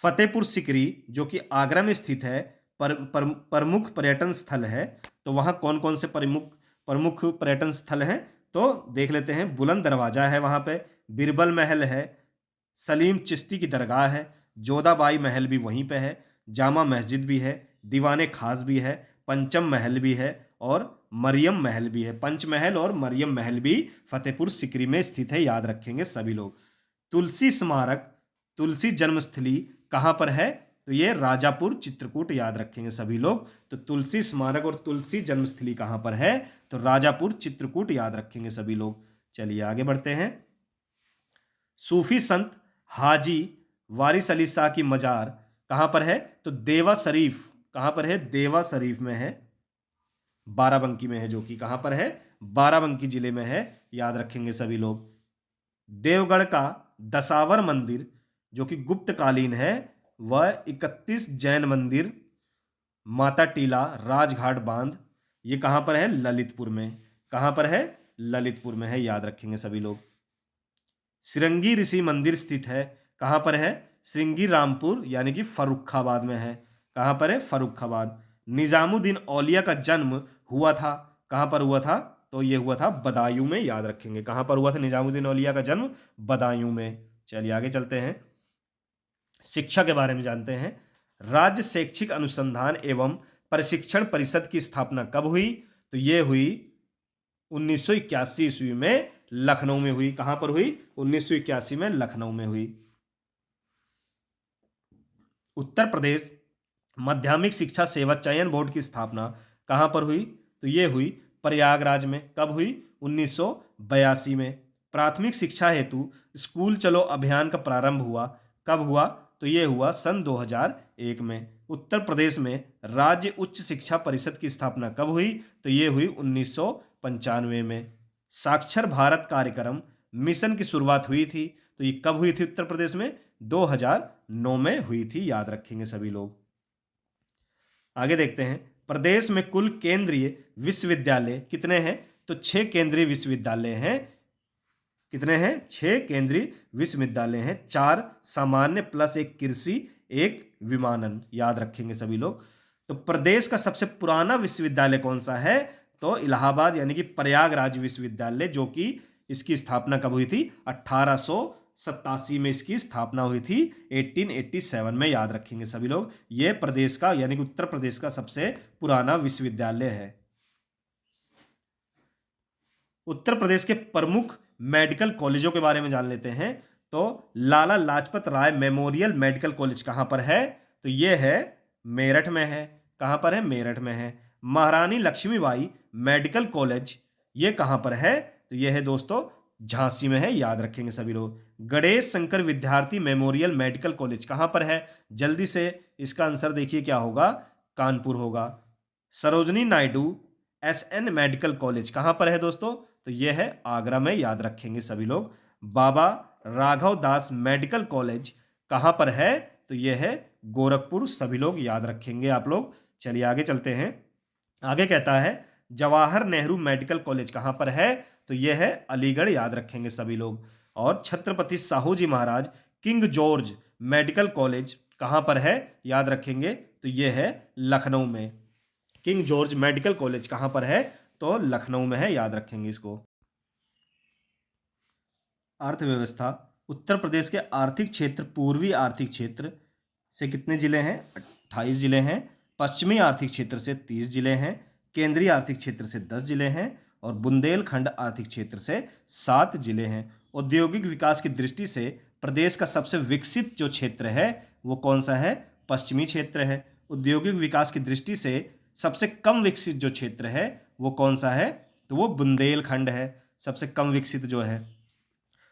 फतेहपुर सीकरी जो कि आगरा में स्थित है, प्रमुख पर्यटन स्थल है, तो वहां कौन कौन से प्रमुख पर्यटन स्थल हैं? तो देख लेते हैं। बुलंद दरवाजा है वहां पे, बिरबल महल है, सलीम चिश्ती की दरगाह है, जोधाबाई महल भी वहीं पे है, जामा मस्जिद भी है, दीवाने खास भी है, पंचम महल भी है और मरियम महल भी है। पंचमहल और मरियम महल भी फतेहपुर सीकरी में स्थित है, याद रखेंगे सभी लोग। तुलसी स्मारक, तुलसी जन्मस्थली कहां पर है? तो ये राजापुर चित्रकूट, याद रखेंगे सभी लोग। तो तुलसी स्मारक और तुलसी जन्मस्थली कहां पर है? तो राजापुर चित्रकूट, याद रखेंगे सभी लोग। चलिए आगे बढ़ते हैं। सूफी संत हाजी वारिस अली शाह की मजार कहां पर है? तो देवा शरीफ, कहां पर है? देवा शरीफ में है, बाराबंकी में है, जो कि कहां पर है? बाराबंकी जिले में है, याद रखेंगे सभी लोग। देवगढ़ का दशावर मंदिर जो कि गुप्तकालीन है, वह 31 जैन मंदिर, माता टीला, राजघाट बांध, ये कहां पर है? ललितपुर में। कहां पर है? ललितपुर में है, याद रखेंगे सभी लोग। श्रृंगी ऋषि मंदिर स्थित है, कहां पर है? श्रृंगी रामपुर यानी कि फर्रुखाबाद में है। कहां पर है? फर्रुखाबाद। निजामुद्दीन औलिया का जन्म हुआ था, कहां पर हुआ था? तो ये हुआ था बदायूं में, याद रखेंगे। कहां पर हुआ था निजामुद्दीन औलिया का जन्म? बदायूं में। चलिए आगे चलते हैं, शिक्षा के बारे में जानते हैं। राज्य शैक्षिक अनुसंधान एवं प्रशिक्षण परिषद की स्थापना कब हुई? तो ये हुई 1981 ईस्वी में, लखनऊ में हुई। कहां पर हुई? 1981 में लखनऊ में हुई। उत्तर प्रदेश माध्यमिक शिक्षा सेवा चयन बोर्ड की स्थापना कहां पर हुई? तो ये हुई प्रयागराज में। कब हुई? 1982 में। प्राथमिक शिक्षा हेतु स्कूल चलो अभियान का प्रारंभ हुआ, कब हुआ? तो ये हुआ सन 2001 में। उत्तर प्रदेश में राज्य उच्च शिक्षा परिषद की स्थापना कब हुई? तो ये हुई 1995 में। साक्षर भारत कार्यक्रम मिशन की शुरुआत हुई थी, तो ये कब हुई थी उत्तर प्रदेश में? 2009 में हुई थी, याद रखेंगे सभी लोग। आगे देखते हैं, प्रदेश में कुल केंद्रीय विश्वविद्यालय कितने हैं? तो 6 केंद्रीय विश्वविद्यालय हैं। कितने हैं? 6 केंद्रीय विश्वविद्यालय हैं, 4 सामान्य प्लस 1 कृषि, 1 विमानन, याद रखेंगे सभी लोग। तो प्रदेश का सबसे पुराना विश्वविद्यालय कौन सा है? तो इलाहाबाद यानी कि प्रयागराज विश्वविद्यालय, जो कि इसकी स्थापना कब हुई थी? 1887 में इसकी स्थापना हुई थी, 1887 में, याद रखेंगे सभी लोग। ये प्रदेश का यानी कि उत्तर प्रदेश का सबसे पुराना विश्वविद्यालय है। उत्तर प्रदेश के प्रमुख मेडिकल कॉलेजों के बारे में जान लेते हैं। तो Lala Lajpat Rai memorial medical College कहां पर है? तो यह है मेरठ में है। कहां पर है? मेरठ में है। महारानी लक्ष्मीबाई मेडिकल कॉलेज ये कहां पर है? तो यह है दोस्तों झांसी में है, याद रखेंगे सभी लोग। गणेश शंकर विद्यार्थी मेमोरियल मेडिकल कॉलेज कहां पर है? जल्दी से इसका आंसर देखिए क्या होगा? कानपुर होगा। Sarojini Naidu SN Medical College कहां पर है दोस्तों? तो यह है आगरा में, याद रखेंगे सभी लोग। बाबा राघव दास मेडिकल कॉलेज कहां पर है? तो यह है गोरखपुर, सभी लोग याद रखेंगे आप लोग। चलिए आगे चलते हैं। आगे कहता है जवाहर नेहरू मेडिकल कॉलेज कहां पर है? तो यह है अलीगढ़, याद रखेंगे सभी लोग। और छत्रपति साहू जी महाराज किंग जॉर्ज मेडिकल कॉलेज कहां पर है? याद रखेंगे, तो यह है लखनऊ में। किंग जॉर्ज मेडिकल कॉलेज कहां पर है? तो लखनऊ में है, याद रखेंगे इसको। अर्थव्यवस्था, उत्तर प्रदेश के आर्थिक क्षेत्र, पूर्वी आर्थिक क्षेत्र से कितने जिले हैं? 28 जिले हैं। पश्चिमी आर्थिक क्षेत्र से 30 जिले हैं। केंद्रीय आर्थिक क्षेत्र से 10 जिले हैं और बुंदेलखंड आर्थिक क्षेत्र से 7 जिले हैं। औद्योगिक विकास की दृष्टि से प्रदेश का सबसे विकसित जो क्षेत्र है वो कौन सा है? पश्चिमी क्षेत्र है। औद्योगिक विकास की दृष्टि से सबसे कम विकसित जो क्षेत्र है वो कौन सा है? तो वो बुंदेलखंड है, सबसे कम विकसित जो है।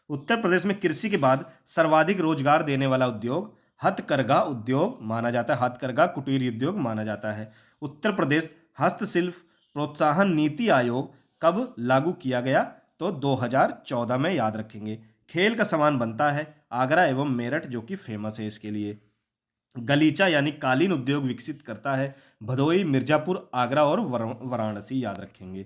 उत्तर प्रदेश में कृषि के बाद सर्वाधिक रोजगार देने वाला उद्योग हथकरघा उद्योग माना जाता है। हथकरघा कुटीर उद्योग माना जाता है। उत्तर प्रदेश हस्तशिल्प प्रोत्साहन नीति आयोग कब लागू किया गया? तो 2014 में, याद रखेंगे। खेल का सामान बनता है आगरा एवं मेरठ, जो कि फेमस है इसके लिए। गलीचा यानी कालीन उद्योग विकसित करता है भदोई, मिर्जापुर, आगरा और वाराणसी, याद रखेंगे।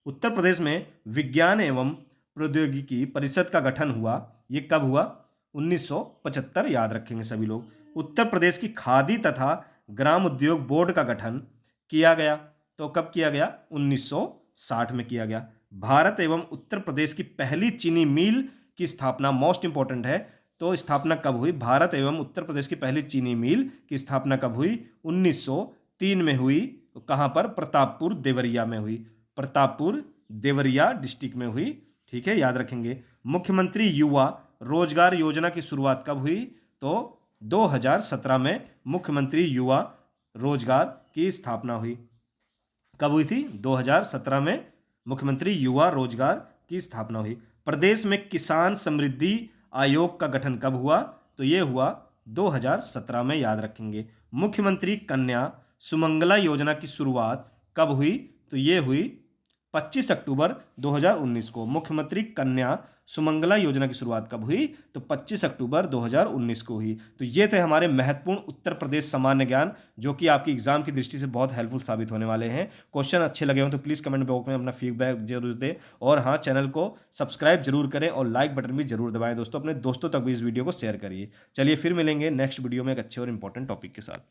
उत्तर प्रदेश में विज्ञान एवं प्रौद्योगिकी परिषद का गठन हुआ, ये कब हुआ? 1975, याद रखेंगे सभी लोग। उत्तर प्रदेश की खादी तथा ग्राम उद्योग बोर्ड का गठन किया गया, तो कब किया गया? 1960 में किया गया। भारत एवं उत्तर प्रदेश की पहली चीनी मिल की स्थापना, मोस्ट इंपॉर्टेंट है, तो स्थापना कब हुई? भारत एवं उत्तर प्रदेश की पहली चीनी मिल की स्थापना कब हुई? 1903 में हुई। तो कहाँ पर? प्रतापपुर देवरिया में हुई। प्रतापपुर देवरिया डिस्ट्रिक्ट में हुई, ठीक है, याद रखेंगे। मुख्यमंत्री युवा रोजगार योजना की शुरुआत कब हुई? तो 2017 में मुख्यमंत्री युवा रोजगार की स्थापना हुई। कब हुई थी? 2017 में मुख्यमंत्री युवा रोजगार की स्थापना हुई। प्रदेश में किसान समृद्धि आयोग का गठन कब हुआ? तो ये हुआ 2017 में, याद रखेंगे। मुख्यमंत्री कन्या सुमंगला योजना की शुरुआत कब हुई? तो ये हुई 25 अक्टूबर 2019 को। मुख्यमंत्री कन्या सुमंगला योजना की शुरुआत कब हुई? तो 25 अक्टूबर 2019 को हुई। तो ये थे हमारे महत्वपूर्ण उत्तर प्रदेश सामान्य ज्ञान, जो कि आपकी एग्जाम की दृष्टि से बहुत हेल्पफुल साबित होने वाले हैं। क्वेश्चन अच्छे लगे हो तो प्लीज़ कमेंट बॉक्स में अपना फीडबैक जरूर दें, और हाँ, चैनल को सब्सक्राइब जरूर करें और लाइक बटन भी जरूर दबाएं दोस्तों। अपने दोस्तों तक भी इस वीडियो को शेयर करिए। चलिए फिर मिलेंगे नेक्स्ट वीडियो में एक अच्छे और इंपॉर्टेंट टॉपिक के साथ।